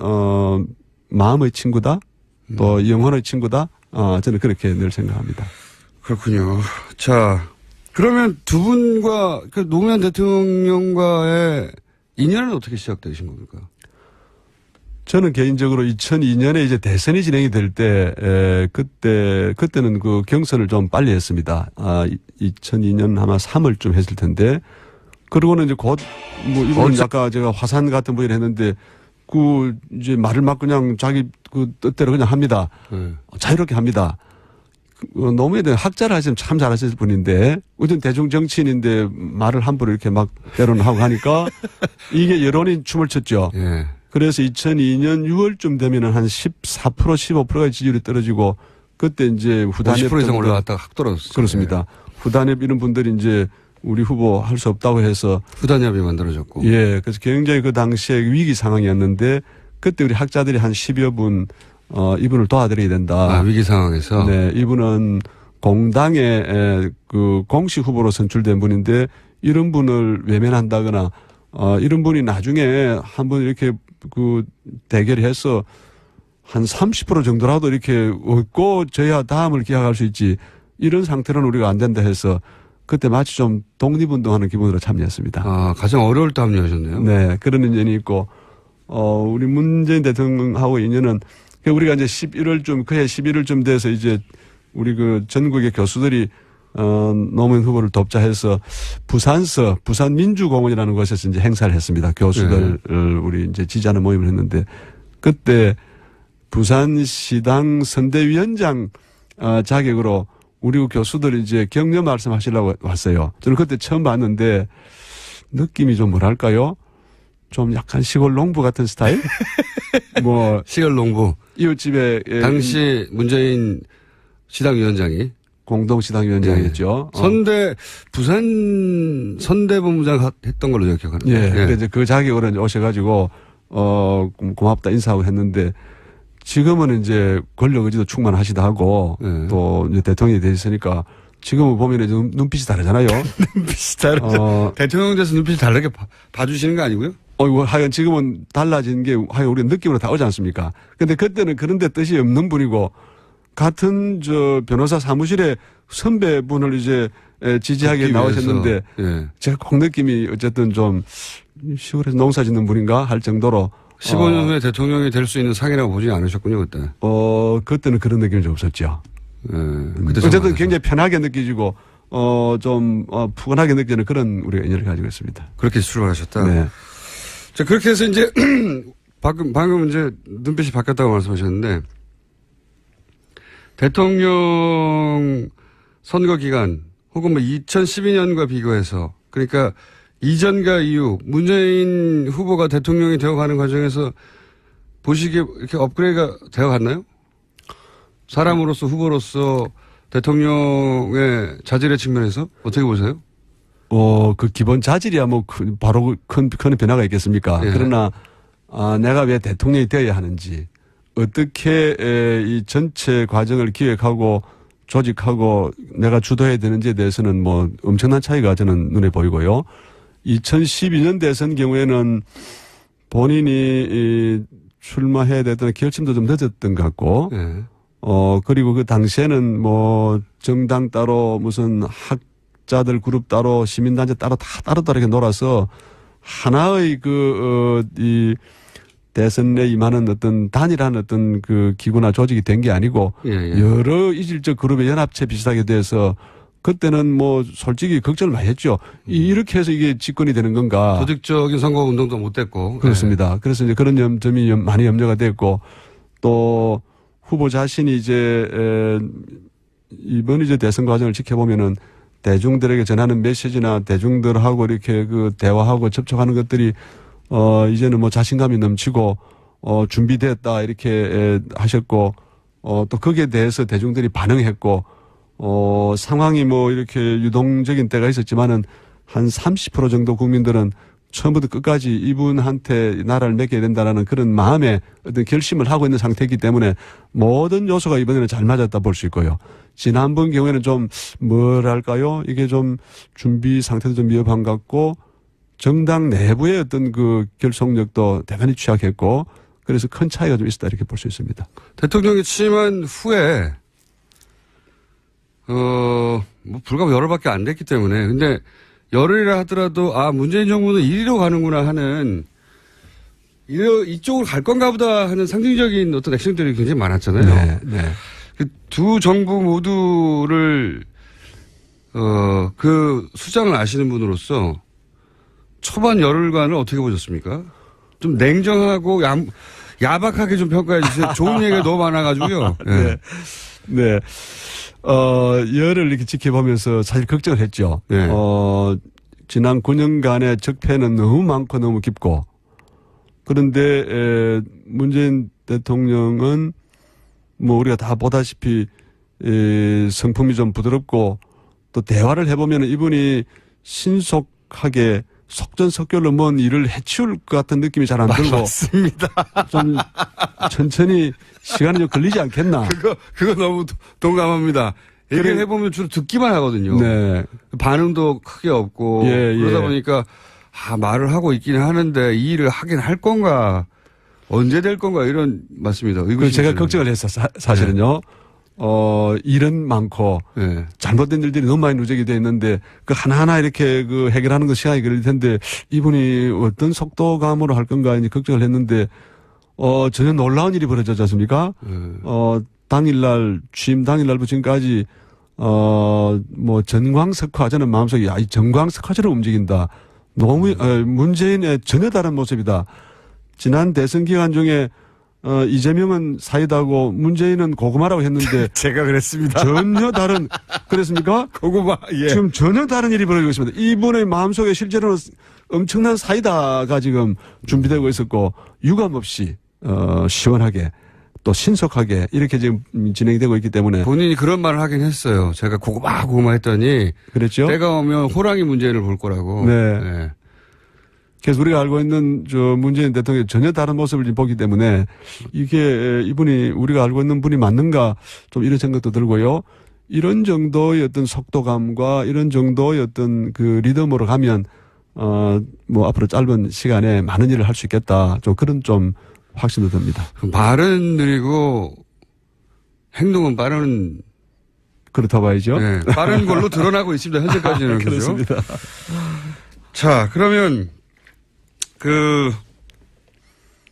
Speaker 4: 마음의 친구다 또 영혼의 친구다 저는 그렇게 늘 생각합니다.
Speaker 1: 그렇군요. 자, 그러면 두 분과 그 노무현 대통령과의 인연은 어떻게 시작되신 겁니까?
Speaker 4: 저는 개인적으로 2002년에 이제 대선이 진행이 될 때, 그때는 그 경선을 좀 빨리 했습니다. 2002년 아마 3월쯤 했을 텐데, 그러고는 이제 이번은 아까 제가 화산 같은 분이 했는데, 이제 말을 막 그냥 자기 뜻대로 그냥 합니다. 자유롭게 합니다. 노무현에 대한 학자를 하시면 참 잘하실 분인데, 어떤 대중 정치인인데 말을 함부로 이렇게 막 때로는 하고 하니까, 이게 여론이 춤을 췄죠.
Speaker 1: 예.
Speaker 4: 그래서 2002년 6월쯤 되면은 한 14%, 15%의 지지율이 떨어지고 그때 이제 후단협
Speaker 1: 50% 이상 올라갔다가 확 떨어졌어요.
Speaker 4: 그렇습니다.
Speaker 1: 예.
Speaker 4: 후단협 이런 분들이 이제 우리 후보 할 수 없다고 해서
Speaker 1: 후단협이 만들어졌고.
Speaker 4: 예. 그래서 굉장히 그 당시에 위기 상황이었는데 그때 우리 학자들이 한 10여 분 이분을 도와드려야 된다.
Speaker 1: 위기 상황에서.
Speaker 4: 네. 이분은 공당의 그 공식 후보로 선출된 분인데 이런 분을 외면한다거나 이런 분이 나중에 한번 이렇게 대결해서 한 30% 정도라도 이렇게 얻고 저야 다음을 기약할 수 있지 이런 상태로는 우리가 안 된다 해서 그때 마치 좀 독립운동하는 기분으로 참여했습니다.
Speaker 1: 가장 어려울 때 합류하셨네요.
Speaker 4: 네. 그런 인연이 있고, 우리 문재인 대통령하고 인연은 우리가 이제 그해 11월쯤 돼서 이제 우리 전국의 교수들이 노무현 후보를 돕자 해서 부산민주공원이라는 곳에서 이제 행사를 했습니다. 교수들 우리 이제 지지하는 모임을 했는데 그때 부산시당 선대위원장 자격으로 우리 교수들이 이제 격려 말씀하시려고 왔어요. 저는 그때 처음 봤는데 느낌이 좀 뭐랄까요? 좀 약간 시골 농부 같은 스타일?
Speaker 1: 시골 농부.
Speaker 4: 이웃집에
Speaker 1: 당시 문재인 시당위원장이
Speaker 4: 공동시당위원장이었죠.
Speaker 1: 부산 선대본부장 했던 걸로 기억하는데.
Speaker 4: 예. 그래서 그 자격으로 이제 오셔가지고, 고맙다 인사하고 했는데, 지금은 이제 권력 의지도 충만하시다 하고, 또 이제 대통령이 되셨으니까, 지금은 보면 이제 눈빛이 다르잖아요.
Speaker 1: 눈빛이 다르죠. 대통령 돼서 눈빛이 다르게 봐주시는 거 아니고요?
Speaker 4: 하여간 지금은 달라진 게, 하여간 우리 느낌으로 다 오지 않습니까? 근데 그때는 그런데 뜻이 없는 분이고, 같은 변호사 사무실에 선배분을 이제 지지하게 나오셨는데 제가 꼭 느낌이 어쨌든 좀 시골에서 농사 짓는 분인가 할 정도로
Speaker 1: 15년 후에 대통령이 될 수 있는 상이라고 보지 않으셨군요, 그때.
Speaker 4: 그때는 그런 느낌이 좀 없었죠.
Speaker 1: 그때
Speaker 4: 어쨌든 굉장히 편하게 느껴지고 좀 푸근하게 느끼는 그런 우리가 인연을 가지고 있습니다.
Speaker 1: 그렇게 출발하셨다.
Speaker 4: 네.
Speaker 1: 자, 그렇게 해서 이제 방금 이제 눈빛이 바뀌었다고 말씀하셨는데 대통령 선거 기간 혹은 2012년과 비교해서 그러니까 이전과 이후 문재인 후보가 대통령이 되어가는 과정에서 보시기에 이렇게 업그레이드가 되어갔나요? 사람으로서 후보로서 대통령의 자질의 측면에서 어떻게 보세요?
Speaker 4: 그 기본 자질이야 바로 큰 변화가 있겠습니까? 그러나 내가 왜 대통령이 되어야 하는지 어떻게 이 전체 과정을 기획하고 조직하고 내가 주도해야 되는지에 대해서는 엄청난 차이가 저는 눈에 보이고요. 2012년 대선 경우에는 본인이 출마해야 되던 결심도 좀 늦었던 것 같고, 그리고 그 당시에는 정당 따로 무슨 학자들 그룹 따로 시민단체 따로 다 따로따로 이렇게 놀아서 하나의 이 대선에 임하는 어떤 단일한 어떤 그 기구나 조직이 된 게 아니고 여러 이질적 그룹의 연합체 비슷하게 돼서 그때는 솔직히 걱정을 많이 했죠. 이렇게 해서 이게 집권이 되는 건가.
Speaker 1: 조직적인 선거 운동도 못 됐고.
Speaker 4: 그렇습니다. 그래서 이제 그런 점이 많이 염려가 됐고 또 후보 자신이 이제 이번 이제 대선 과정을 지켜보면은 대중들에게 전하는 메시지나 대중들하고 이렇게 대화하고 접촉하는 것들이 이제는 자신감이 넘치고, 준비됐다, 이렇게 하셨고, 또 거기에 대해서 대중들이 반응했고, 상황이 이렇게 유동적인 때가 있었지만은 한 30% 정도 국민들은 처음부터 끝까지 이분한테 나라를 맡겨야 된다라는 그런 마음의 어떤 결심을 하고 있는 상태이기 때문에 모든 요소가 이번에는 잘 맞았다 볼 수 있고요. 지난번 경우에는 좀 뭐랄까요? 이게 좀 준비 상태도 좀 미흡한 것 같고 정당 내부의 어떤 그 결속력도 대단히 취약했고 그래서 큰 차이가 좀 있었다 이렇게 볼 수 있습니다.
Speaker 1: 대통령이 취임한 후에 뭐 불과 열흘밖에 안 됐기 때문에 근데 열흘이라 하더라도 문재인 정부는 이리로 가는구나 하는 이쪽으로 갈 건가 보다 하는 상징적인 어떤 액션들이 굉장히 많았잖아요.
Speaker 4: 네, 네.
Speaker 1: 그 두 정부 모두를 그 수장을 아시는 분으로서 초반 열흘간을 어떻게 보셨습니까? 좀 냉정하고 야박하게 좀 평가해 주세요. 좋은 얘기가 너무 많아가지고요.
Speaker 4: 네. 네. 열을 이렇게 지켜보면서 사실 걱정을 했죠.
Speaker 1: 네.
Speaker 4: 지난 9년간의 적폐는 너무 많고 너무 깊고 그런데 문재인 대통령은 뭐 우리가 다 보다시피 성품이 좀 부드럽고 또 대화를 해보면 이분이 신속하게 속전속결로 뭔 일을 해치울 것 같은 느낌이 잘 안 들고
Speaker 1: 맞습니다.
Speaker 4: 좀 천천히 시간이 좀 걸리지 않겠나.
Speaker 1: 그거 너무 동감합니다. 얘기를 해보면 주로 듣기만 하거든요.
Speaker 4: 네.
Speaker 1: 반응도 크게 없고
Speaker 4: 예,
Speaker 1: 그러다
Speaker 4: 예.
Speaker 1: 보니까 말을 하고 있기는 하는데 이 일을 하긴 할 건가 언제 될 건가 이런 맞습니다.
Speaker 4: 제가 걱정을 했어 사실은요. 일은 많고
Speaker 1: 네.
Speaker 4: 잘못된 일들이 너무 많이 누적이 돼 있는데 그 하나하나 이렇게 그 해결하는 거 시간이 걸릴 텐데 이분이 어떤 속도감으로 할 건가 이제 걱정을 했는데 전혀 놀라운 일이 벌어졌지 않습니까? 당일날 취임 당일날부터 지금까지 뭐 전광석화 저는 마음속에 이 전광석화처럼 움직인다. 너무 문재인의 전혀 다른 모습이다. 지난 대선 기간 중에 이재명은 사이다고 문재인은 고구마라고 했는데
Speaker 1: 제가 그랬습니다.
Speaker 4: 전혀 다른 그랬습니까?
Speaker 1: 고구마. 예.
Speaker 4: 지금 전혀 다른 일이 벌어지고 있습니다. 이분의 마음속에 실제로는 엄청난 사이다가 지금 준비되고 있었고 유감없이 시원하게 또 신속하게 이렇게 지금 진행이 되고 있기 때문에
Speaker 1: 본인이 그런 말을 하긴 했어요. 제가 고구마 했더니
Speaker 4: 그랬죠.
Speaker 1: 때가 오면 호랑이 문재인을 볼 거라고.
Speaker 4: 네.
Speaker 1: 네.
Speaker 4: 그래서 우리가 알고 있는 문재인 대통령이 전혀 다른 모습을 지금 보기 때문에 이게 이분이 우리가 알고 있는 분이 맞는가 좀 이런 생각도 들고요. 이런 정도의 어떤 속도감과 이런 정도의 어떤 그 리듬으로 가면 뭐 앞으로 짧은 시간에 많은 일을 할 수 있겠다. 좀 그런 좀 확신도 듭니다.
Speaker 1: 말은 느리고 행동은 빠른.
Speaker 4: 그렇다 봐야죠.
Speaker 1: 네, 빠른 걸로 드러나고 있습니다. 현재까지는.
Speaker 4: 그렇습니다.
Speaker 1: 그렇죠? 자, 그러면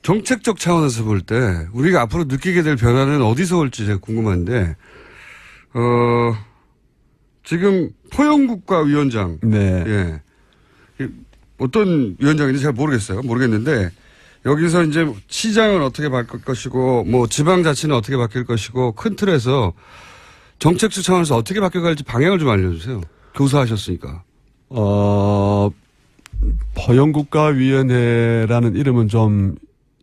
Speaker 1: 정책적 차원에서 볼 때 우리가 앞으로 느끼게 될 변화는 어디서 올지 제가 궁금한데 지금 포용국가위원장
Speaker 4: 네.
Speaker 1: 예. 어떤 위원장인지 잘 모르겠는데 여기서 이제 시장은 어떻게 바뀔 것이고 뭐 지방자치는 어떻게 바뀔 것이고 큰 틀에서 정책적 차원에서 어떻게 바뀌어갈지 방향을 좀 알려주세요. 교수하셨으니까.
Speaker 4: 포용국가위원회라는 이름은 좀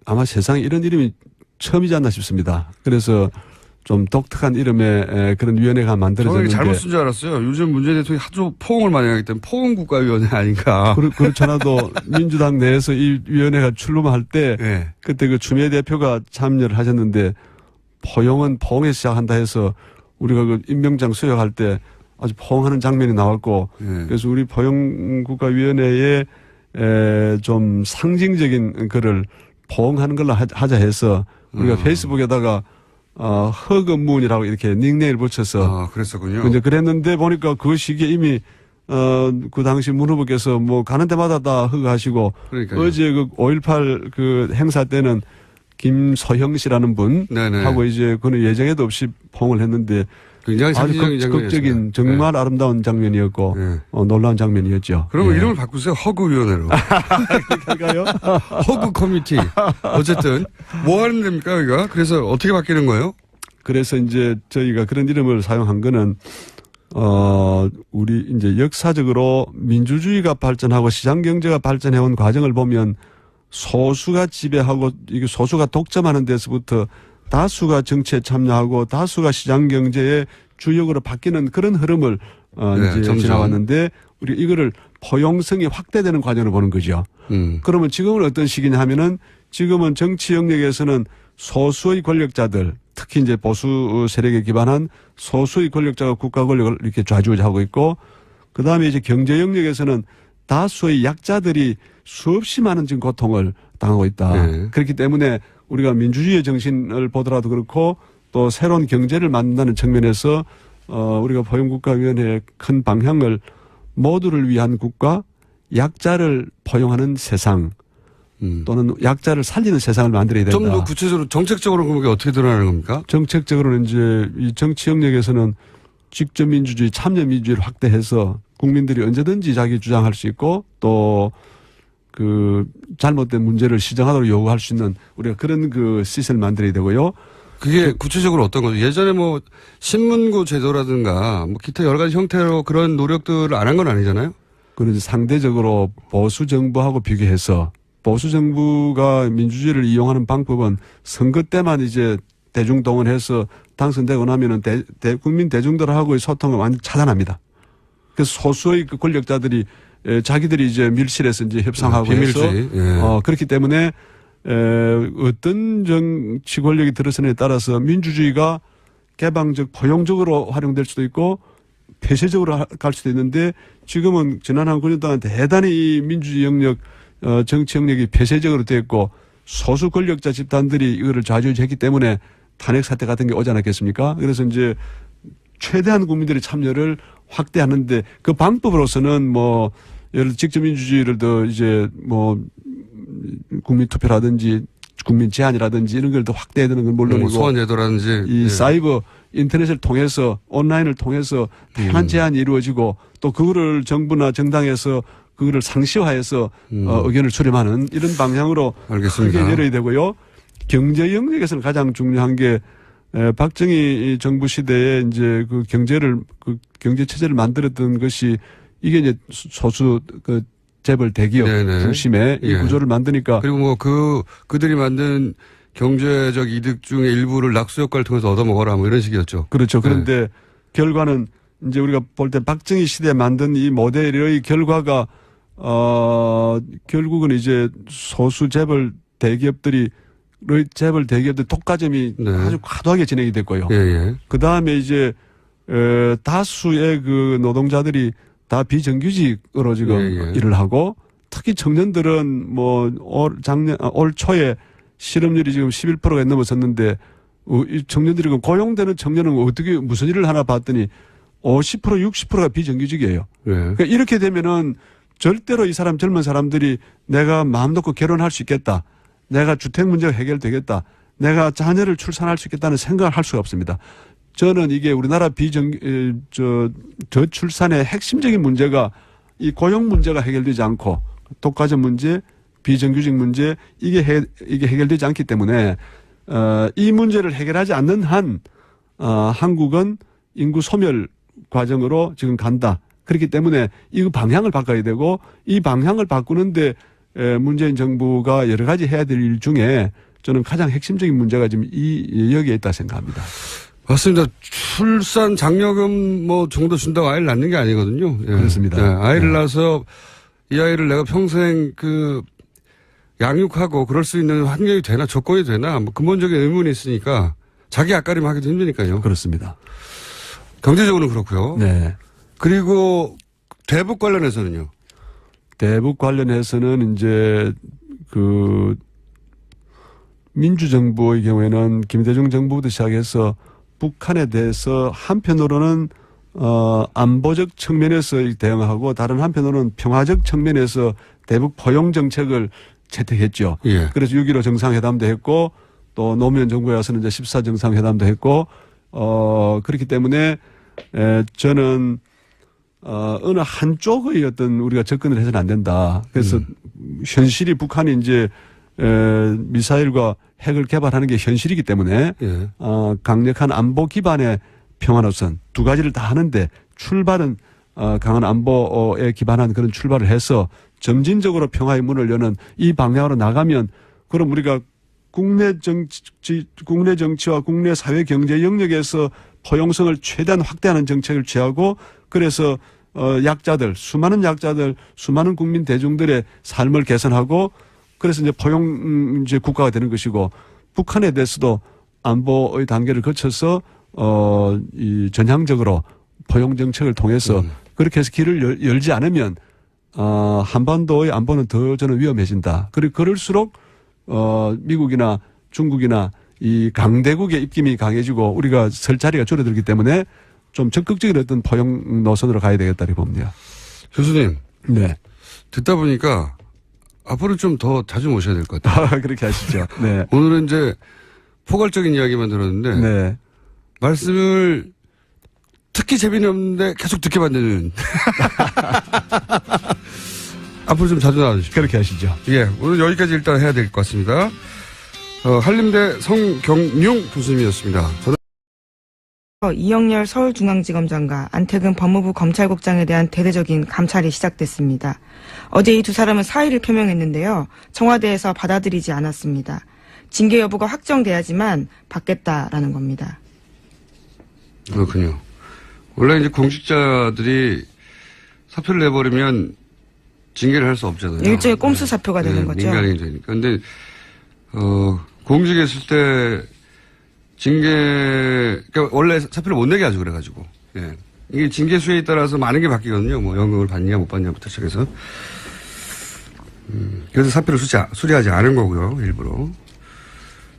Speaker 4: 아마 세상에 이런 이름이 처음이지 않나 싶습니다. 그래서 좀 독특한 이름의 그런 위원회가 만들어졌는데.
Speaker 1: 저는 잘못 쓴 줄 알았어요. 요즘 문재인 대통령이 하도 포옹을 많이 하기 때문에 포옹국가위원회 아닌가.
Speaker 4: 그렇잖아도 민주당 내에서 이 위원회가 출범할 때
Speaker 1: 네.
Speaker 4: 그때 그 추미애 대표가 참여를 하셨는데 포용은 포옹에 시작한다 해서 우리가 그 임명장 수여할 때 아주 포옹하는 장면이 나왔고
Speaker 1: 네.
Speaker 4: 그래서 우리 포용국가위원회에 좀 상징적인 글을 포옹하는 걸로 하자 해서 우리가 페이스북에다가 허건문이라고 이렇게 닉네임을 붙여서
Speaker 1: 그랬었군요.
Speaker 4: 이제 그랬는데 보니까 그 시기에 이미 그 당시 문 후보께서 뭐 가는 데마다 다 허가하시고
Speaker 1: 그러니까요.
Speaker 4: 어제 그 5.18 그 행사 때는 김소형 씨라는 분
Speaker 1: 네네.
Speaker 4: 하고 이제 그는 예정에도 없이 포옹을 했는데
Speaker 1: 굉장히
Speaker 4: 아주
Speaker 1: 상징적인
Speaker 4: 극적인 정말 아름다운 장면이었고
Speaker 1: 네.
Speaker 4: 놀라운 장면이었죠.
Speaker 1: 그러면
Speaker 4: 예.
Speaker 1: 이름을 바꾸세요. 허그위원회로.
Speaker 4: 그러니까요.
Speaker 1: 허그 커뮤니티. 어쨌든 뭐 하는 데입니까 여기가? 그래서 어떻게 바뀌는 거예요?
Speaker 4: 그래서 이제 저희가 그런 이름을 사용한 거는 우리 이제 역사적으로 민주주의가 발전하고 시장 경제가 발전해온 과정을 보면 소수가 지배하고 이게 소수가 독점하는 데서부터 다수가 정치에 참여하고 다수가 시장 경제의 주역으로 바뀌는 그런 흐름을 이제
Speaker 1: 점점.
Speaker 4: 지나왔는데 우리 이거를 포용성이 확대되는 과정을 보는 거죠. 그러면 지금은 어떤 시기냐 하면은 지금은 정치 영역에서는 소수의 권력자들, 특히 이제 보수 세력에 기반한 소수의 권력자가 국가 권력을 이렇게 좌지우지하고 있고, 그 다음에 이제 경제 영역에서는 다수의 약자들이 수없이 많은 지금 고통을 당하고 있다.
Speaker 1: 네.
Speaker 4: 그렇기 때문에 우리가 민주주의의 정신을 보더라도 그렇고 또 새로운 경제를 만든다는 측면에서 우리가 포용국가위원회의 큰 방향을 모두를 위한 국가, 약자를 포용하는 세상 또는 약자를 살리는 세상을 만들어야 된다.
Speaker 1: 좀 더 구체적으로 정책적으로 그게 어떻게 드러나는 겁니까?
Speaker 4: 정책적으로는 이제 이 정치 영역에서는 직접 민주주의, 참여 민주주의를 확대해서 국민들이 언제든지 자기 주장할 수 있고 또 그 잘못된 문제를 시정하도록 요구할 수 있는 우리가 그런 그 시스템을 만들어야 되고요.
Speaker 1: 그게 구체적으로 어떤 거죠? 예전에 뭐 신문고 제도라든가 뭐 기타 여러 가지 형태로 그런 노력들을 안 한 건 아니잖아요?
Speaker 4: 그런데 상대적으로 보수 정부하고 비교해서 보수 정부가 민주주의를 이용하는 방법은 선거 때만 이제 대중 동원해서 당선되고 나면은 국민 대중들하고의 소통을 완전히 차단합니다. 그래서 소수의 그 권력자들이 자기들이 이제 밀실에서 이제 협상하고 해서 그렇기 때문에 어떤 정치 권력이 들어서느냐에 따라서 민주주의가 개방적, 포용적으로 활용될 수도 있고 폐쇄적으로 갈 수도 있는데 지금은 지난 한 9년 동안 대단히 이 민주주의 영역, 정치 영역이 폐쇄적으로 됐고 소수 권력자 집단들이 이거를 좌지우지했기 때문에 탄핵 사태 같은 게 오지 않았겠습니까? 그래서 이제 최대한 국민들의 참여를 확대하는데 그 방법으로서는 뭐 예를 들어 직접 민주주의를 더 이제 뭐 국민 투표라든지 국민 제안이라든지 이런 걸 더 확대해야 되는 건 물론이고
Speaker 1: 소환제도라든지
Speaker 4: 이 사이버 인터넷을 통해서 온라인을 통해서 다양한 제안이 이루어지고 또 그거를 정부나 정당에서 그거를 상시화해서 의견을 수렴하는 이런 방향으로
Speaker 1: 알겠습니다.
Speaker 4: 크게 열어야 되고요. 경제 영역에서는 가장 중요한 게 박정희 정부 시대에 이제 그 경제를 그 경제 체제를 만들었던 것이 이게 이제 소수 그 재벌 대기업
Speaker 1: 네네.
Speaker 4: 중심의 이 구조를 만드니까
Speaker 1: 그리고 뭐 그들이 만든 경제적 이득 중에 일부를 낙수 효과를 통해서 얻어먹어라 뭐 이런 식이었죠.
Speaker 4: 그렇죠. 그런데 결과는 이제 우리가 볼 때 박정희 시대에 만든 이 모델의 결과가 결국은 이제 소수 재벌 대기업들 독과점이 아주 과도하게 진행이 됐고요. 그 다음에 이제 다수의 그 노동자들이 다 비정규직으로 지금 일을 하고 특히 청년들은 뭐 올 초에 실업률이 지금 11%가 넘어섰는데 이 청년들이 고용되는 청년은 어떻게 무슨 일을 하나 봤더니 50% 60%가 비정규직이에요. 그러니까 이렇게 되면은 절대로 이 젊은 사람들이 내가 마음 놓고 결혼할 수 있겠다. 내가 주택 문제가 해결되겠다. 내가 자녀를 출산할 수 있겠다는 생각을 할 수가 없습니다. 저는 이게 우리나라 저출산의 핵심적인 문제가 이 고용 문제가 해결되지 않고 독과점 문제, 비정규직 문제 이게 해결되지 않기 때문에 이 문제를 해결하지 않는 한 한국은 인구 소멸 과정으로 지금 간다. 그렇기 때문에 이 방향을 바꿔야 되고 이 방향을 바꾸는데 문재인 정부가 여러 가지 해야 될 일 중에 저는 가장 핵심적인 문제가 지금 여기에 있다 생각합니다.
Speaker 1: 맞습니다. 출산 장려금 뭐 정도 준다고 아이를 낳는 게 아니거든요.
Speaker 4: 그렇습니다.
Speaker 1: 아이를 낳아서 이 아이를 내가 평생 양육하고 그럴 수 있는 환경이 되나 조건이 되나 뭐 근본적인 의문이 있으니까 자기 앞가림 하기도 힘드니까요.
Speaker 4: 그렇습니다.
Speaker 1: 경제적으로는 그렇고요.
Speaker 4: 네.
Speaker 1: 그리고 대북 관련해서는요.
Speaker 4: 대북 관련해서는 이제 그 민주정부의 경우에는 김대중 정부부터 시작해서 북한에 대해서 한편으로는 안보적 측면에서 대응하고 다른 한편으로는 평화적 측면에서 대북 포용 정책을 채택했죠. 그래서 6.15 정상회담도 했고 또 노무현 정부에 와서는 이제 14 정상회담도 했고 그렇기 때문에 저는 어느 한쪽의 어떤 우리가 접근을 해서는 안 된다. 그래서 현실이 북한이 이제 미사일과 핵을 개발하는 게 현실이기 때문에 강력한 안보 기반의 평화노선 두 가지를 다 하는데 출발은 강한 안보에 기반한 그런 출발을 해서 점진적으로 평화의 문을 여는 이 방향으로 나가면 그럼 우리가 국내 정치와 국내 사회 경제 영역에서 포용성을 최대한 확대하는 정책을 취하고 그래서 약자들, 수많은 약자들, 수많은 국민 대중들의 삶을 개선하고 그래서 이제 포용 이제 국가가 되는 것이고 북한에 대해서도 안보의 단계를 거쳐서 이 전향적으로 포용 정책을 통해서 그렇게 해서 길을 열지 않으면 한반도의 안보는 더 저는 위험해진다. 그리고 그럴수록 미국이나 중국이나 이 강대국의 입김이 강해지고 우리가 설 자리가 줄어들기 때문에 좀 적극적인 어떤 포용 노선으로 가야 되겠다 이렇게 봅니다.
Speaker 1: 교수님.
Speaker 4: 네.
Speaker 1: 듣다 보니까 앞으로 좀 더 자주 모셔야 될 것 같아요.
Speaker 4: 그렇게 하시죠. 네.
Speaker 1: 오늘은 이제 포괄적인 이야기만 들었는데
Speaker 4: 네.
Speaker 1: 말씀을 특히 재미는 없는데 계속 듣게 만드는 앞으로 좀 자주 나와주십시오.
Speaker 4: 그렇게 하시죠.
Speaker 1: 예, 오늘 여기까지 일단 해야 될 것 같습니다. 한림대 성경용 교수님이었습니다. 저는
Speaker 2: 이영렬 서울중앙지검장과 안태근 법무부 검찰국장에 대한 대대적인 감찰이 시작됐습니다. 어제 이 두 사람은 사의를 표명했는데요. 청와대에서 받아들이지 않았습니다. 징계 여부가 확정돼야지만 받겠다라는 겁니다.
Speaker 1: 그렇군요. 원래 이제 공직자들이 사표를 내버리면 징계를 할 수 없잖아요.
Speaker 2: 일종의 꼼수 사표가 되는 거죠.
Speaker 1: 민간인이 되니까. 근데, 공직에 있을 때 그러니까 원래 사표를 못 내게 하죠. 그래가지고. 예. 이게 징계 수에 따라서 많은 게 바뀌거든요. 뭐 연금을 받냐 못 받냐부터 시작해서. 그래서 사표를 수리하지 않은 거고요. 일부러.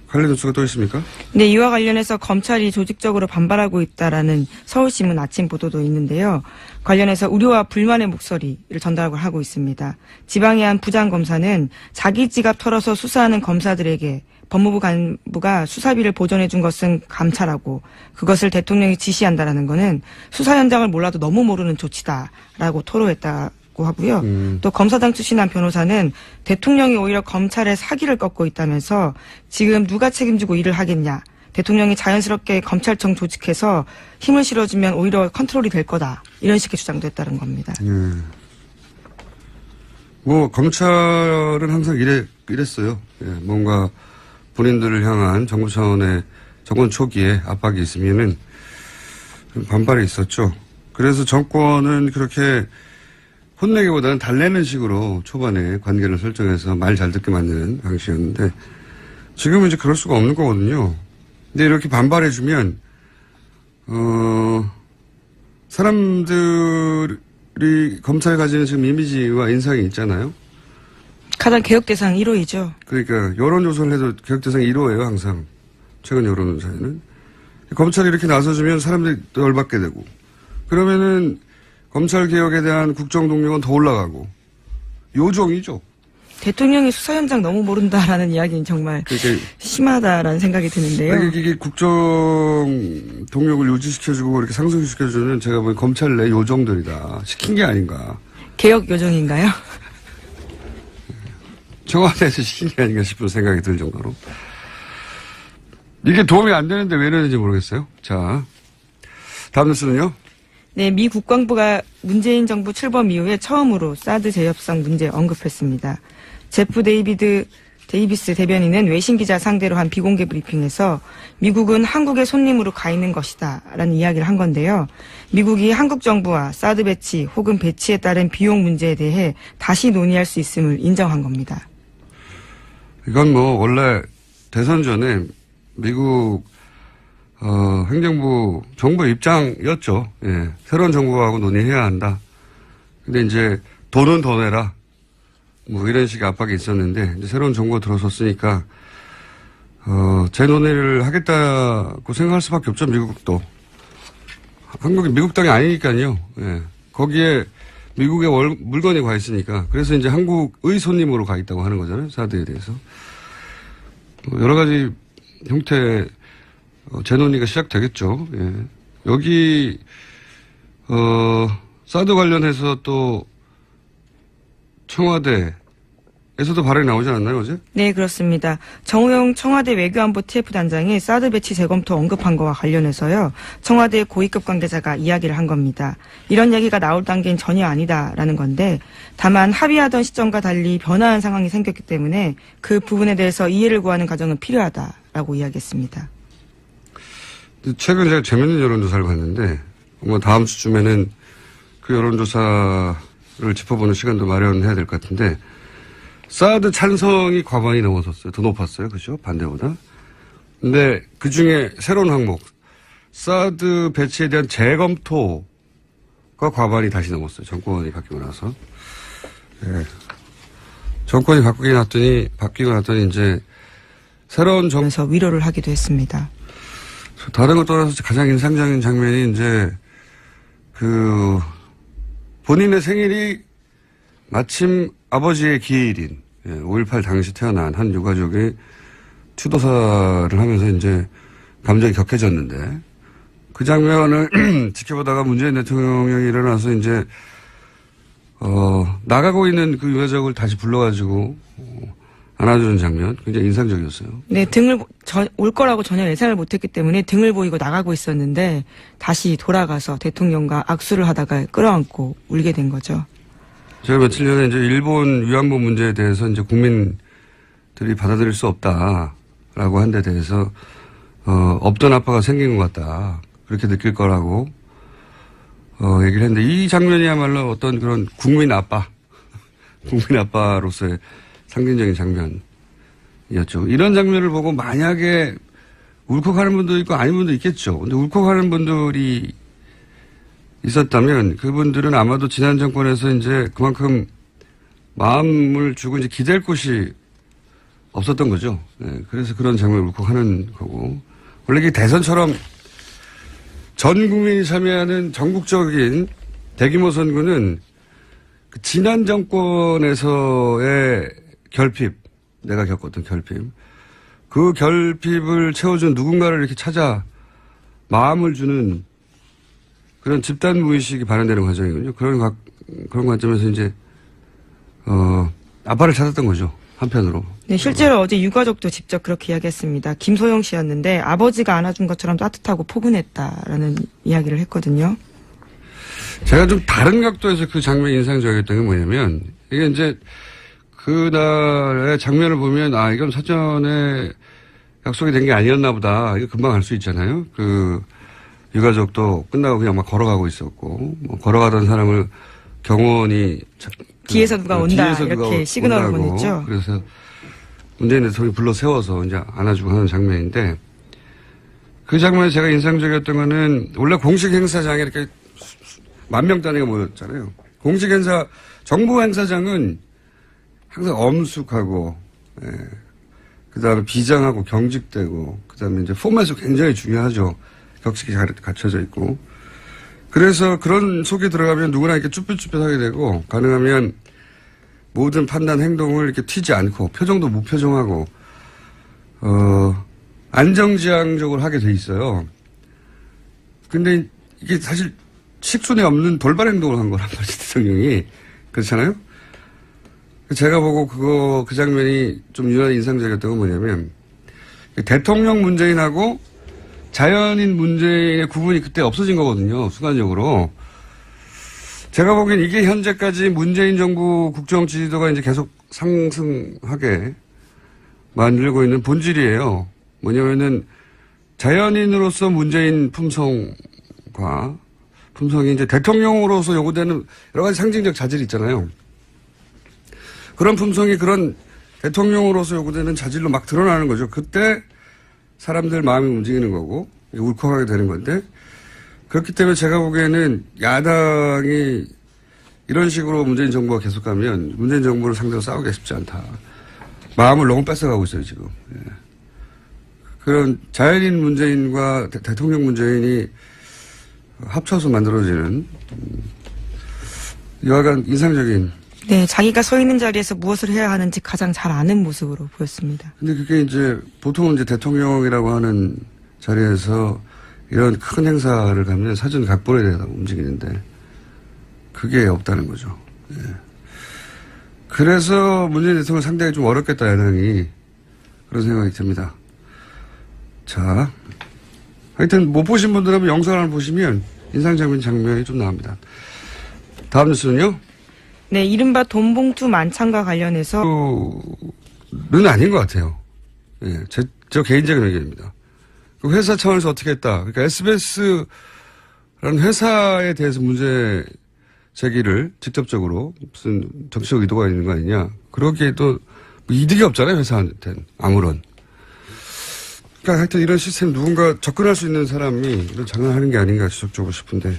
Speaker 1: 관련 뉴스가 또 있습니까?
Speaker 2: 네, 이와 관련해서 검찰이 조직적으로 반발하고 있다라는 서울신문 아침 보도도 있는데요. 관련해서 우려와 불만의 목소리를 전달하고 있습니다. 지방의 한 부장검사는 자기 지갑 털어서 수사하는 검사들에게 법무부 간부가 수사비를 보전해 준 것은 감찰하고 그것을 대통령이 지시한다라는 것은 수사 현장을 몰라도 너무 모르는 조치다라고 토로했다고 하고요. 또 검사장 출신한 변호사는 대통령이 오히려 검찰의 사기를 꺾고 있다면서 지금 누가 책임지고 일을 하겠냐. 대통령이 자연스럽게 검찰청 조직해서 힘을 실어주면 오히려 컨트롤이 될 거다. 이런 식의 주장도 했다는 겁니다.
Speaker 1: 뭐 검찰은 항상 이랬어요. 예, 뭔가 본인들을 향한 정부 차원의 정권 초기에 압박이 있으면은 반발이 있었죠. 그래서 정권은 그렇게 혼내기보다는 달래는 식으로 초반에 관계를 설정해서 말 잘 듣게 만드는 방식이었는데 지금은 이제 그럴 수가 없는 거거든요. 근데 이렇게 반발해주면 사람들이 검찰에 가지는 지금 이미지와 인상이 있잖아요.
Speaker 2: 가장 개혁 대상 1호이죠.
Speaker 1: 그러니까 여론조사를 해도 개혁 대상 1호예요 항상. 최근 여론조사에는. 검찰이 이렇게 나서주면 사람들이 더 열받게 되고 그러면은 검찰개혁에 대한 국정동력은 더 올라가고 요종이죠.
Speaker 2: 대통령이 수사 현장 너무 모른다라는 이야기는 정말
Speaker 1: 그러니까
Speaker 2: 심하다라는 생각이 드는데요.
Speaker 1: 이게 국정 동력을 유지시켜주고 이렇게 상승시켜주는 제가 보기엔 검찰 내 요정들이다. 시킨 게 아닌가.
Speaker 2: 개혁 요정인가요?
Speaker 1: 청와대에서 시킨 게 아닌가 싶은 생각이 들 정도로. 이게 도움이 안 되는데 왜 이러는지 모르겠어요. 자, 다음 뉴스는요.
Speaker 2: 네, 미 국방부가 문재인 정부 출범 이후에 처음으로 사드 재협상 문제 언급했습니다. 제프 데이비스 대변인은 외신 기자 상대로 한 비공개 브리핑에서 미국은 한국의 손님으로 가 있는 것이다 라는 이야기를 한 건데요. 미국이 한국 정부와 사드 배치 혹은 배치에 따른 비용 문제에 대해 다시 논의할 수 있음을 인정한 겁니다.
Speaker 1: 이건 뭐 원래 대선 전에 미국 행정부 정부 입장이었죠. 예. 새로운 정부하고 논의해야 한다. 근데 이제 돈은 더 내라. 뭐 이런 식의 압박이 있었는데 이제 새로운 정부가 들어섰으니까 재논의를 하겠다고 생각할 수밖에 없죠. 미국도. 한국이 미국 땅이 아니니까요. 예. 거기에 미국의 물건이 가 있으니까. 그래서 이제 한국의 손님으로 가 있다고 하는 거잖아요. 사드에 대해서. 여러 가지 형태의 재논의가 시작되겠죠. 예. 여기 사드 관련해서 또 청와대에서도 발언이 나오지 않았나요, 어제?
Speaker 2: 네, 그렇습니다. 정우영 청와대 외교안보 TF단장이 사드 배치 재검토 언급한 거와 관련해서요. 청와대 고위급 관계자가 이야기를 한 겁니다. 이런 얘기가 나올 단계는 전혀 아니다라는 건데 다만 합의하던 시점과 달리 변화한 상황이 생겼기 때문에 그 부분에 대해서 이해를 구하는 과정은 필요하다라고 이야기했습니다. 최근 제가 재밌는 여론조사를 봤는데, 다음 주쯤에는
Speaker 1: 그 여론조사를 짚어보는 시간도 마련해야 될 것 같은데, 사드 찬성이 과반이 넘어섰어요. 더 높았어요. 그죠? 반대보다. 근데 그 중에 새로운 항목, 사드 배치에 대한 재검토가 과반이 다시 넘었어요. 정권이 바뀌고 나서. 네. 정권이 바뀌고 났더니 이제 새로운
Speaker 2: 그래서 위로를 하기도 했습니다.
Speaker 1: 다른 것 떠나서 가장 인상적인 장면이 이제 본인의 생일이 마침 아버지의 기일인 5.18 당시 태어난 한 유가족이 추도사를 하면서 이제 감정이 격해졌는데 그 장면을 지켜보다가 문재인 대통령이 일어나서 이제 나가고 있는 그 유가족을 다시 불러가지고 안아주는 장면 굉장히 인상적이었어요.
Speaker 2: 네, 올 거라고 전혀 예상을 못했기 때문에 등을 보이고 나가고 있었는데 다시 돌아가서 대통령과 악수를 하다가 끌어안고 울게 된 거죠.
Speaker 1: 제가 며칠 전에 이제 일본 위안부 문제에 대해서 이제 국민들이 받아들일 수 없다라고 한 데 대해서 없던 아빠가 생긴 것 같다. 그렇게 느낄 거라고 얘기를 했는데 이 장면이야말로 어떤 그런 국민 아빠로서의 상징적인 장면이었죠. 이런 장면을 보고 만약에 울컥하는 분도 있고 아닌 분도 있겠죠. 근데 울컥하는 분들이 있었다면 그분들은 아마도 지난 정권에서 이제 그만큼 마음을 주고 이제 기댈 곳이 없었던 거죠. 네, 그래서 그런 장면을 울컥하는 거고. 원래 이 대선처럼 전 국민이 참여하는 전국적인 대규모 선거는 그 지난 정권에서의 결핍, 내가 겪었던 결핍, 그 결핍을 채워준 누군가를 이렇게 찾아 마음을 주는 그런 집단 무의식이 발현되는 과정이거든요. 그런 관점에서 이제, 아빠를 찾았던 거죠. 한편으로.
Speaker 2: 네, 실제로 어제 유가족도 직접 그렇게 이야기했습니다. 김소영 씨였는데 아버지가 안아준 것처럼 따뜻하고 포근했다라는 이야기를 했거든요.
Speaker 1: 제가 좀 다른 각도에서 그 장면이 인상적이었던 게 뭐냐면 이게 이제 그날의 장면을 보면 이건 사전에 약속이 된 게 아니었나 보다. 이거 금방 알 수 있잖아요. 그 유가족도 끝나고 그냥 막 걸어가고 있었고 뭐 걸어가던 사람을 경호원이
Speaker 2: 뒤에서 누가 온다 이렇게 시그널을 보냈죠.
Speaker 1: 그래서 문재인 대통령이 불러 세워서 이제 안아주고 하는 장면인데 그 장면에 제가 인상적이었던 거는 원래 공식 행사장에 이렇게 10,000명 단위가 모였잖아요. 공식 행사 정부 행사장은 항상 엄숙하고 그다음에 비장하고 경직되고 그다음에 이제 포맷이 굉장히 중요하죠. 격식이 잘 갖춰져 있고. 그래서 그런 속에 들어가면 누구나 이렇게 쭈뼛쭈뼛하게 되고 가능하면 모든 판단 행동을 이렇게 튀지 않고 표정도 무표정하고 안정지향적으로 하게 돼 있어요. 근데 이게 사실 식순에 없는 돌발 행동을 한 거란 말이죠, 대통령이. 그렇잖아요? 제가 보고 그 장면이 좀 유난히 인상적이었던 건 뭐냐면 대통령 문재인하고 자연인 문재인의 구분이 그때 없어진 거거든요. 순간적으로. 제가 보기엔 이게 현재까지 문재인 정부 국정 지지도가 이제 계속 상승하게 만들고 있는 본질이에요. 뭐냐면은 자연인으로서 문재인 품성이 이제 대통령으로서 요구되는 여러 가지 상징적 자질이 있잖아요. 그런 품성이 그런 대통령으로서 요구되는 자질로 막 드러나는 거죠. 그때 사람들 마음이 움직이는 거고 울컥하게 되는 건데 그렇기 때문에 제가 보기에는 야당이 이런 식으로 문재인 정부가 계속 가면 문재인 정부를 상대로 싸우기가 쉽지 않다. 마음을 너무 뺏어가고 있어요 지금. 예. 그런 자연인 문재인과 대통령 문재인이 합쳐서 만들어지는 여하간 인상적인.
Speaker 2: 네, 자기가 서 있는 자리에서 무엇을 해야 하는지 가장 잘 아는 모습으로 보였습니다.
Speaker 1: 근데 그게 이제 보통은 이제 대통령이라고 하는 자리에서 이런 큰 행사를 가면 사전 각본에 대해서 움직이는데 그게 없다는 거죠. 예. 그래서 문재인 대통령 상대하기 좀 어렵겠다, 야당이. 그런 생각이 듭니다. 자, 하여튼 못 보신 분들은 영상을 보시면 인상적인 장면이 좀 나옵니다. 다음 뉴스는요?
Speaker 2: 네, 이른바 돈봉투 만찬과 관련해서
Speaker 1: 는 아닌 것 같아요. 예, 저 개인적인 의견입니다. 그 회사 차원에서 어떻게 했다. 그러니까 SBS라는 회사에 대해서 문제 제기를 직접적으로 무슨 정치적 의도가 있는 거 아니냐. 그러기에도 뭐 이득이 없잖아요, 회사한테는. 아무런. 그러니까 하여튼 이런 시스템 누군가 접근할 수 있는 사람이 이런 장난하는 게 아닌가 지적적으로 싶은데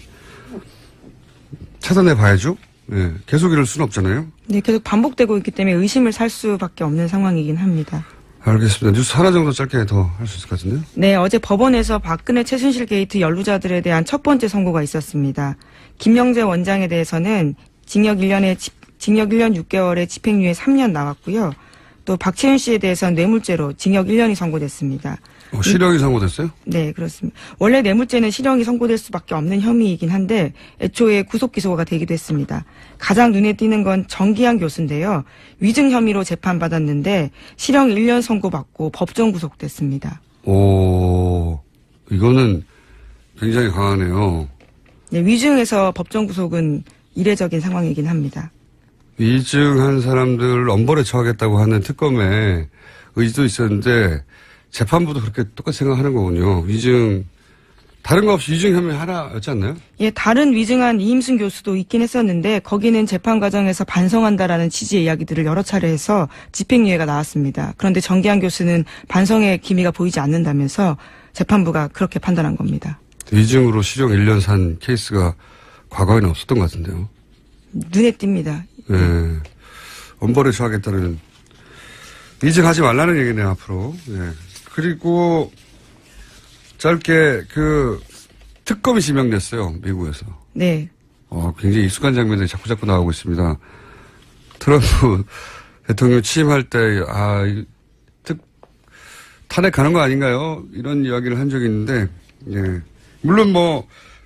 Speaker 1: 차단해 봐야죠. 네, 계속 이럴 수는 없잖아요.
Speaker 2: 네, 계속 반복되고 있기 때문에 의심을 살 수밖에 없는 상황이긴 합니다.
Speaker 1: 알겠습니다. 뉴스 하나 정도 짧게 더 할 수 있을 것 같은데요.
Speaker 2: 네, 어제 법원에서 박근혜 최순실 게이트 연루자들에 대한 첫 번째 선고가 있었습니다. 김영재 원장에 대해서는 징역 1년 6개월에 집행유예 3년 나왔고요. 또 박채윤 씨에 대해서는 뇌물죄로 징역 1년이 선고됐습니다.
Speaker 1: 실형이 선고됐어요?
Speaker 2: 네, 그렇습니다. 원래 뇌물죄는 실형이 선고될 수밖에 없는 혐의이긴 한데 애초에 구속 기소가 되기도 했습니다. 가장 눈에 띄는 건 정기환 교수인데요. 위증 혐의로 재판받았는데 실형 1년 선고받고 법정 구속됐습니다.
Speaker 1: 오, 이거는 굉장히 강하네요.
Speaker 2: 네, 위증에서 법정 구속은 이례적인 상황이긴 합니다.
Speaker 1: 위증한 사람들을 엄벌에 처하겠다고 하는 특검에 의지도 있었는데 재판부도 그렇게 똑같이 생각하는 거군요. 위증, 다른 거 없이 위증 혐의 하나였지 않나요?
Speaker 2: 예, 다른 위증한 이임순 교수도 있긴 했었는데 거기는 재판 과정에서 반성한다라는 취지의 이야기들을 여러 차례 해서 집행유예가 나왔습니다. 그런데 정기환 교수는 반성의 기미가 보이지 않는다면서 재판부가 그렇게 판단한 겁니다.
Speaker 1: 위증으로 실형 1년 산 케이스가 과거에는 없었던 것 같은데요.
Speaker 2: 눈에 띕니다.
Speaker 1: 예. 엄벌에 처하겠다는 위증하지 말라는 얘기네요, 앞으로. 예. 그리고 짧게 특검이 지명됐어요, 미국에서.
Speaker 2: 네.
Speaker 1: 굉장히 익숙한 장면들이 자꾸 나오고 있습니다. 트럼프 대통령 취임할 때, 탄핵하는 거 아닌가요? 이런 이야기를 한 적이 있는데, 예. 물론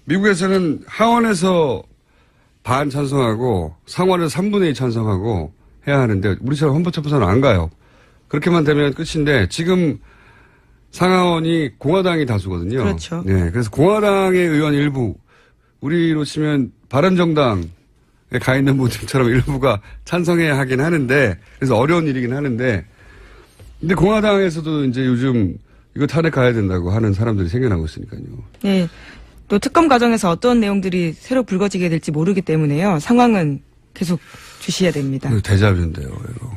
Speaker 1: 미국에서는 하원에서 반 찬성하고 상원에서 3분의 2 찬성하고 해야 하는데, 우리처럼 헌법재판소는 안 가요. 그렇게만 되면 끝인데, 지금 상하원이 공화당이 다수거든요.
Speaker 2: 그렇죠.
Speaker 1: 네, 그래서 공화당의 의원 일부, 우리로 치면 바른정당에 가 있는 분들처럼 일부가 찬성해야 하긴 하는데, 그래서 어려운 일이긴 하는데, 근데 공화당에서도 이제 요즘 이거 탄핵 가야 된다고 하는 사람들이 생겨나고 있으니까요.
Speaker 2: 네. 또 특검 과정에서 어떤 내용들이 새로 불거지게 될지 모르기 때문에요. 상황은 계속 주시해야 됩니다.
Speaker 1: 데자뷰인데요. 이거.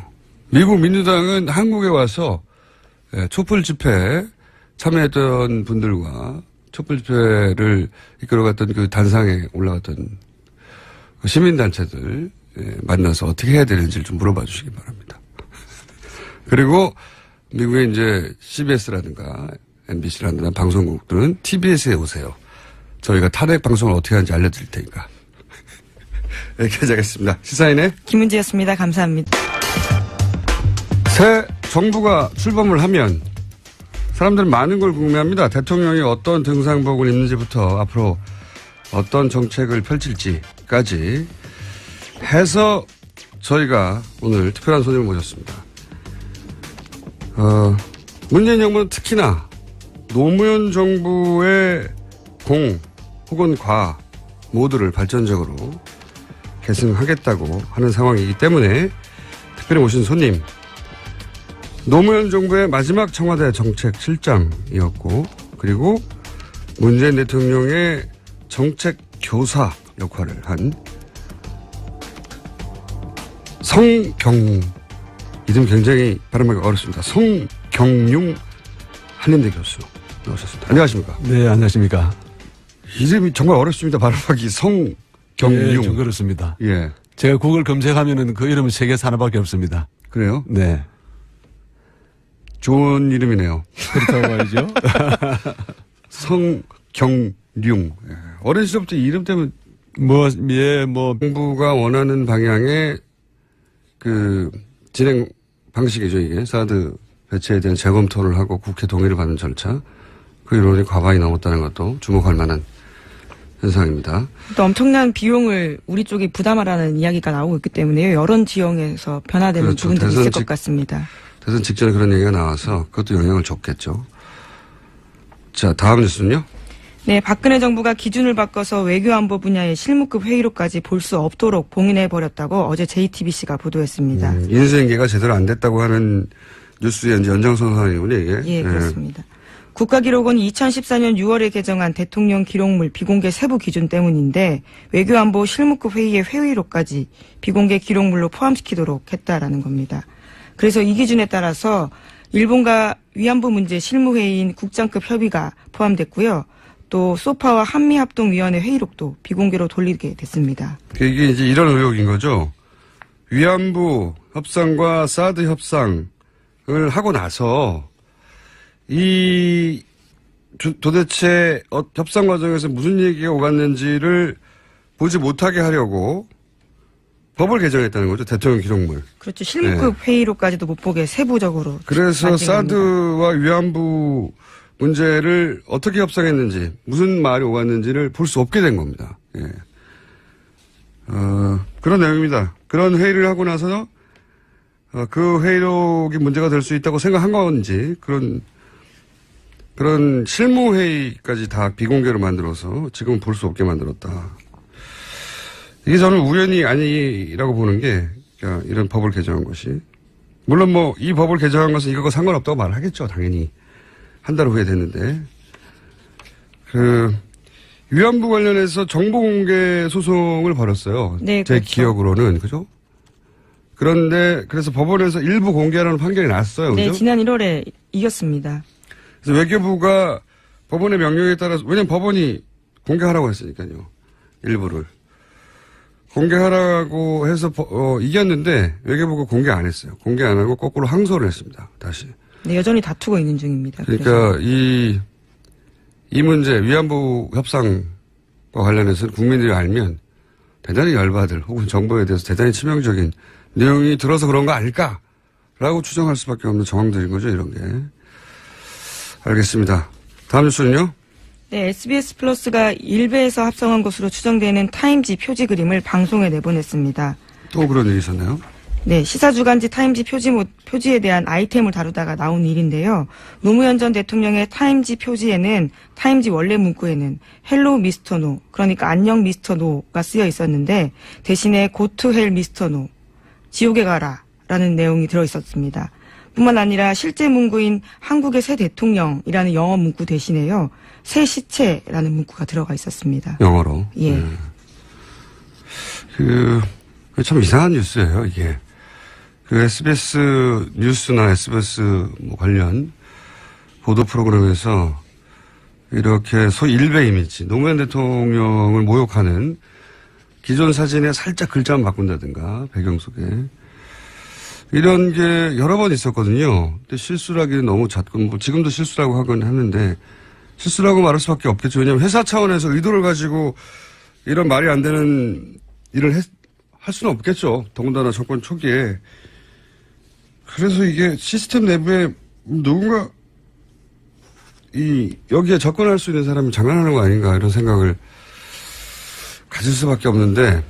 Speaker 1: 미국 민주당은 한국에 와서 촛불 집회에 참여했던 분들과 촛불 집회를 이끌어갔던 그 단상에 올라갔던 그 시민단체들 만나서 어떻게 해야 되는지를 좀 물어봐 주시기 바랍니다. 그리고 미국의 이제 CBS라든가 MBC라든가 방송국들은 TBS에 오세요. 저희가 탄핵 방송을 어떻게 하는지 알려드릴 테니까. 여기까지 하겠습니다. 시사인의
Speaker 2: 김은지였습니다. 감사합니다.
Speaker 1: 새 정부가 출범을 하면 사람들은 많은 걸 궁금해합니다. 대통령이 어떤 등산복을 입는지부터 앞으로 어떤 정책을 펼칠지까지 해서 저희가 오늘 특별한 손님을 모셨습니다. 문재인 정부는 특히나 노무현 정부의 공 혹은 과 모두를 발전적으로 계승하겠다고 하는 상황이기 때문에 특별히 모신 손님, 노무현 정부의 마지막 청와대 정책실장이었고, 그리고 문재인 대통령의 정책 교사 역할을 한 성경, 이름 굉장히 발음하기 어렵습니다. 성경융 한림대 교수 나오셨습니다. 안녕하십니까?
Speaker 4: 네, 안녕하십니까?
Speaker 1: 이름이 정말 어렵습니다. 발음하기. 성경융.
Speaker 4: 예, 좀 그렇습니다.
Speaker 1: 예.
Speaker 4: 제가 구글 검색하면은 그 이름은 세계에서 하나밖에 없습니다.
Speaker 1: 그래요?
Speaker 4: 네.
Speaker 1: 좋은 이름이네요.
Speaker 4: 그렇다고 말이죠.
Speaker 1: 성경융. 예. 어린 시절부터 이 이름 때문에 정부가 원하는 방향의 진행 방식이죠, 이게. 사드 배치에 대한 재검토를 하고 국회 동의를 받는 절차. 그 이론이 과반이 넘었다는 것도 주목할 만한 현상입니다.
Speaker 2: 또 엄청난 비용을 우리 쪽이 부담하라는 이야기가 나오고 있기 때문에요. 여론 지형에서 변화되는
Speaker 1: 그렇죠.
Speaker 2: 부분들이 있을 것 같습니다.
Speaker 1: 대선 직전에 그런 얘기가 나와서 그것도 영향을 줬겠죠. 자, 다음 뉴스는요?
Speaker 2: 네, 박근혜 정부가 기준을 바꿔서 외교안보 분야의 실무급 회의로까지 볼 수 없도록 봉인해버렸다고 어제 JTBC가 보도했습니다.
Speaker 1: 인수인계가 제대로 안 됐다고 하는 뉴스의 연장선상이군요, 이게.
Speaker 2: 예, 그렇습니다. 국가기록원이 2014년 6월에 개정한 대통령 기록물 비공개 세부 기준 때문인데 외교안보 실무급 회의의 회의록까지 비공개 기록물로 포함시키도록 했다라는 겁니다. 그래서 이 기준에 따라서 일본과 위안부 문제 실무회의인 국장급 협의가 포함됐고요. 또 소파와 한미합동위원회 회의록도 비공개로 돌리게 됐습니다.
Speaker 1: 이게 이제 이런 의혹인 거죠. 위안부 협상과 사드 협상을 하고 나서 도대체 협상 과정에서 무슨 얘기가 오갔는지를 보지 못하게 하려고 법을 개정했다는 거죠. 대통령 기록물.
Speaker 2: 그렇죠. 실무급 회의록까지도 못 보게 세부적으로.
Speaker 1: 그래서
Speaker 2: 만든 겁니다.
Speaker 1: 사드와 위안부 문제를 어떻게 협상했는지, 무슨 말이 오갔는지를 볼 수 없게 된 겁니다. 예. 그런 내용입니다. 그런 회의를 하고 나서 그 회의록이 문제가 될 수 있다고 생각한 건지 그런 실무회의까지 다 비공개로 만들어서 지금 볼 수 없게 만들었다. 이게 저는 우연이 아니라고 보는 게 이런 법을 개정한 것이. 물론 이 법을 개정한 것은 이거와 상관없다고 말하겠죠. 당연히. 한 달 후에 됐는데. 위안부 관련해서 정보 공개 소송을 벌였어요.
Speaker 2: 네,
Speaker 1: 제
Speaker 2: 그렇죠.
Speaker 1: 기억으로는. 그죠? 그런데 그래서 법원에서 일부 공개하라는 판결이 났어요.
Speaker 2: 네,
Speaker 1: 그죠?
Speaker 2: 지난 1월에 이겼습니다.
Speaker 1: 그래서 외교부가 법원의 명령에 따라서, 왜냐면 법원이 공개하라고 했으니까요. 일부를. 공개하라고 해서 이겼는데 외교부가 공개 안 했어요. 공개 안 하고 거꾸로 항소를 했습니다. 다시.
Speaker 2: 네, 여전히 다투고 있는 중입니다.
Speaker 1: 그러니까 이 문제 위안부 협상과 관련해서 국민들이 알면 대단히 열받을 혹은 정부에 대해서 대단히 치명적인 내용이 들어서 그런 거 아닐까라고 추정할 수밖에 없는 정황들인 거죠. 이런 게. 알겠습니다. 다음 뉴스는요.
Speaker 2: 네, SBS 플러스가 일베에서 합성한 것으로 추정되는 타임지 표지 그림을 방송에 내보냈습니다.
Speaker 1: 또 그런 일이 있었나요?
Speaker 2: 네, 시사주간지 타임지 표지에 대한 아이템을 다루다가 나온 일인데요. 노무현 전 대통령의 타임지 표지에는 타임지 원래 문구에는 헬로 미스터 노, 그러니까 안녕 미스터 노가 쓰여 있었는데 대신에 고투 헬 미스터 노, 지옥에 가라 라는 내용이 들어있었습니다. 뿐만 아니라 실제 문구인 한국의 새 대통령이라는 영어 문구 대신에요. 새 시체라는 문구가 들어가 있었습니다.
Speaker 1: 영어로.
Speaker 2: 예.
Speaker 1: 참 이상한 뉴스예요, 이게. SBS 뉴스나 SBS 관련 보도 프로그램에서 이렇게 소위 일베 이미지, 노무현 대통령을 모욕하는 기존 사진에 살짝 글자만 바꾼다든가, 배경 속에. 이런 게 여러 번 있었거든요. 근데 실수라기는 너무 잦고, 지금도 실수라고 하긴 하는데, 실수라고 말할 수밖에 없겠죠. 왜냐하면 회사 차원에서 의도를 가지고 이런 말이 안 되는 일을 할 수는 없겠죠. 더군다나 정권 초기에. 그래서 이게 시스템 내부에 누군가 여기에 접근할 수 있는 사람이 장난하는 거 아닌가 이런 생각을 가질 수밖에 없는데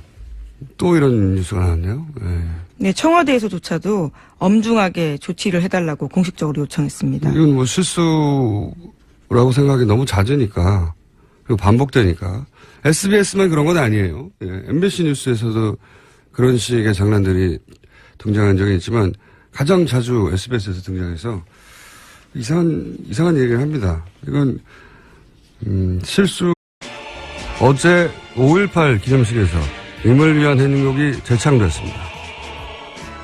Speaker 1: 또 이런 뉴스가 나왔네요. 네.
Speaker 2: 네, 청와대에서조차도 엄중하게 조치를 해달라고 공식적으로 요청했습니다.
Speaker 1: 이건 실수라고 생각이 너무 잦으니까 그리고 반복되니까 SBS만 그런 건 아니에요. 예, MBC 뉴스에서도 그런 식의 장난들이 등장한 적이 있지만 가장 자주 SBS에서 등장해서 이상한 얘기를 합니다. 이건 실수. 어제 5.18 기념식에서 임을 위한 행복이 재창됐습니다.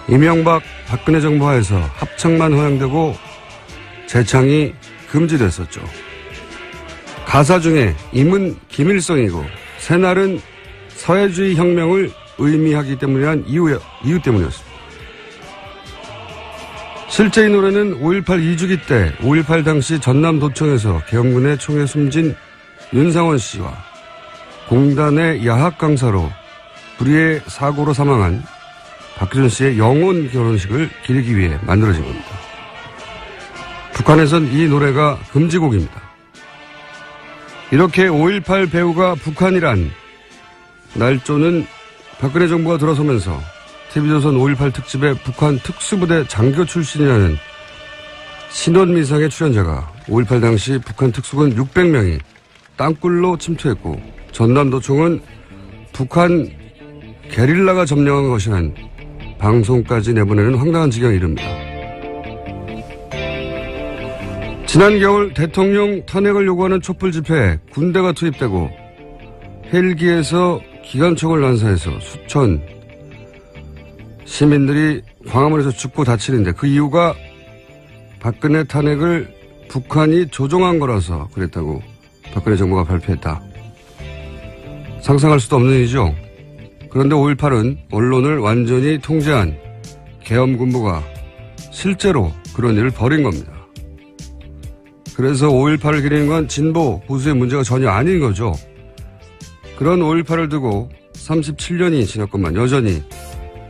Speaker 1: 이명박 박근혜 정부 하에서 합창만 허용되고 재창이 금지됐었죠. 가사 중에 임은 김일성이고 새날은 사회주의 혁명을 의미하기 때문이란 이유 때문이었습니다. 실제 이 노래는 5.18 2주기 때 5.18 당시 전남도청에서 계엄군의 총에 숨진 윤상원 씨와 공단의 야학 강사로 불의의 사고로 사망한 박규준 씨의 영혼 결혼식을 기리기 위해 만들어진 겁니다. 북한에선 이 노래가 금지곡입니다. 이렇게 5.18 배우가 북한이란 날조는 박근혜 정부가 들어서면서 TV조선 5.18 특집에 북한 특수부대 장교 출신이라는 신원미상의 출연자가 5.18 당시 북한 특수군 600명이 땅굴로 침투했고 전남도청은 북한 게릴라가 점령한 것이란 방송까지 내보내는 황당한 지경에 이릅니다. 지난 겨울 대통령 탄핵을 요구하는 촛불 집회에 군대가 투입되고 헬기에서 기관총을 난사해서 수천 시민들이 광화문에서 죽고 다치는데 그 이유가 박근혜 탄핵을 북한이 조종한 거라서 그랬다고 박근혜 정부가 발표했다. 상상할 수도 없는 일이죠. 그런데 5.18은 언론을 완전히 통제한 계엄군부가 실제로 그런 일을 벌인 겁니다. 그래서 5.18을 기리는 건 진보, 보수의 문제가 전혀 아닌 거죠. 그런 5.18을 두고 37년이 지났건만 여전히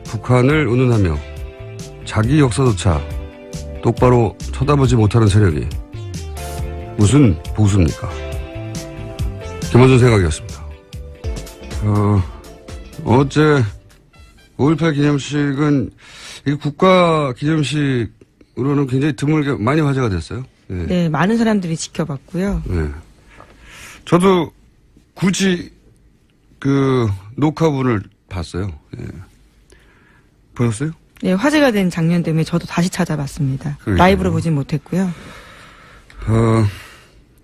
Speaker 1: 북한을 운운하며 자기 역사조차 똑바로 쳐다보지 못하는 세력이 무슨 보수입니까? 김원준 생각이었습니다. 어제 5.18 기념식은 이 국가 기념식으로는 굉장히 드물게 많이 화제가 됐어요. 네.
Speaker 2: 네, 많은 사람들이 지켜봤고요.
Speaker 1: 네. 저도 굳이 그 녹화분을 봤어요. 예. 보셨어요?
Speaker 2: 네, 화제가 된 장면 때문에 저도 다시 찾아봤습니다.
Speaker 1: 그러니까요.
Speaker 2: 라이브로 보진 못했고요.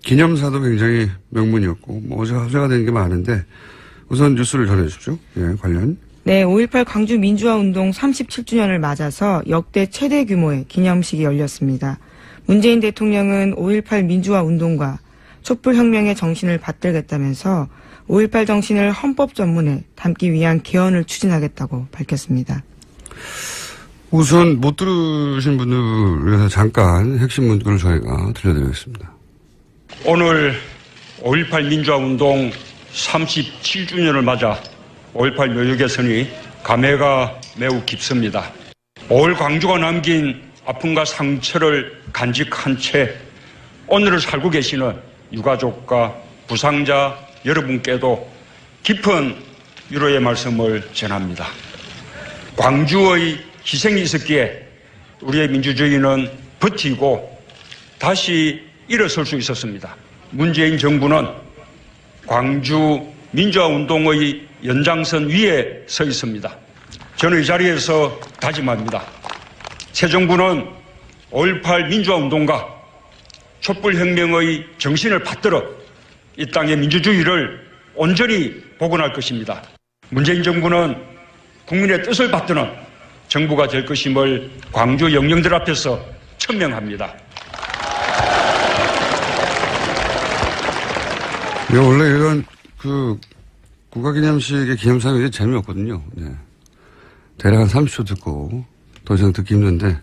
Speaker 1: 기념사도 굉장히 명문이었고, 뭐 어제 화제가 된 게 많은데, 우선 뉴스를 전해주십시오. 예, 관련.
Speaker 2: 네, 5.18 광주 민주화 운동 37주년을 맞아서 역대 최대 규모의 기념식이 열렸습니다. 문재인 대통령은 5.18 민주화 운동과 촛불혁명의 정신을 받들겠다면서 5.18 정신을 헌법 전문에 담기 위한 개헌을 추진하겠다고 밝혔습니다.
Speaker 1: 우선 못 들으신 분들을 위해서 잠깐 핵심 문구를 저희가 들려드리겠습니다.
Speaker 3: 오늘 5.18 민주화 운동 37주년을 맞아 5.18 묘역 개선이 감회가 매우 깊습니다. 5.18 광주가 남긴 아픔과 상처를 간직한 채 오늘을 살고 계시는 유가족과 부상자 여러분께도 깊은 위로의 말씀을 전합니다. 광주의 희생이 있었기에 우리의 민주주의는 버티고 다시 일어설 수 있었습니다. 문재인 정부는 광주 민주화운동의 연장선 위에 서 있습니다. 저는 이 자리에서 다짐합니다. 새 정부는 5.18 민주화운동과 촛불혁명의 정신을 받들어 이 땅의 민주주의를 온전히 복원할 것입니다. 문재인 정부는 국민의 뜻을 받드는 정부가 될 것임을 광주 영령들 앞에서 천명합니다.
Speaker 1: 원래 이런 국가기념식의 기념사항이 재미없거든요. 네. 대략 한 30초 듣고 더 이상 듣기 힘든데,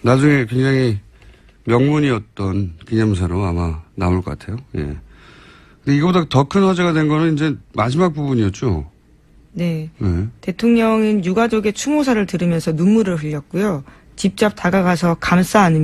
Speaker 1: 나중에 굉장히 명문이었던 기념사로 아마 남을 것 같아요. 예. 근데 이거보다 더 큰 화제가 된 거는 이제 마지막 부분이었죠.
Speaker 2: 네. 대통령은 유가족의 추모사를 들으면서 눈물을 흘렸고요. 직접 다가가서 감싸 안으며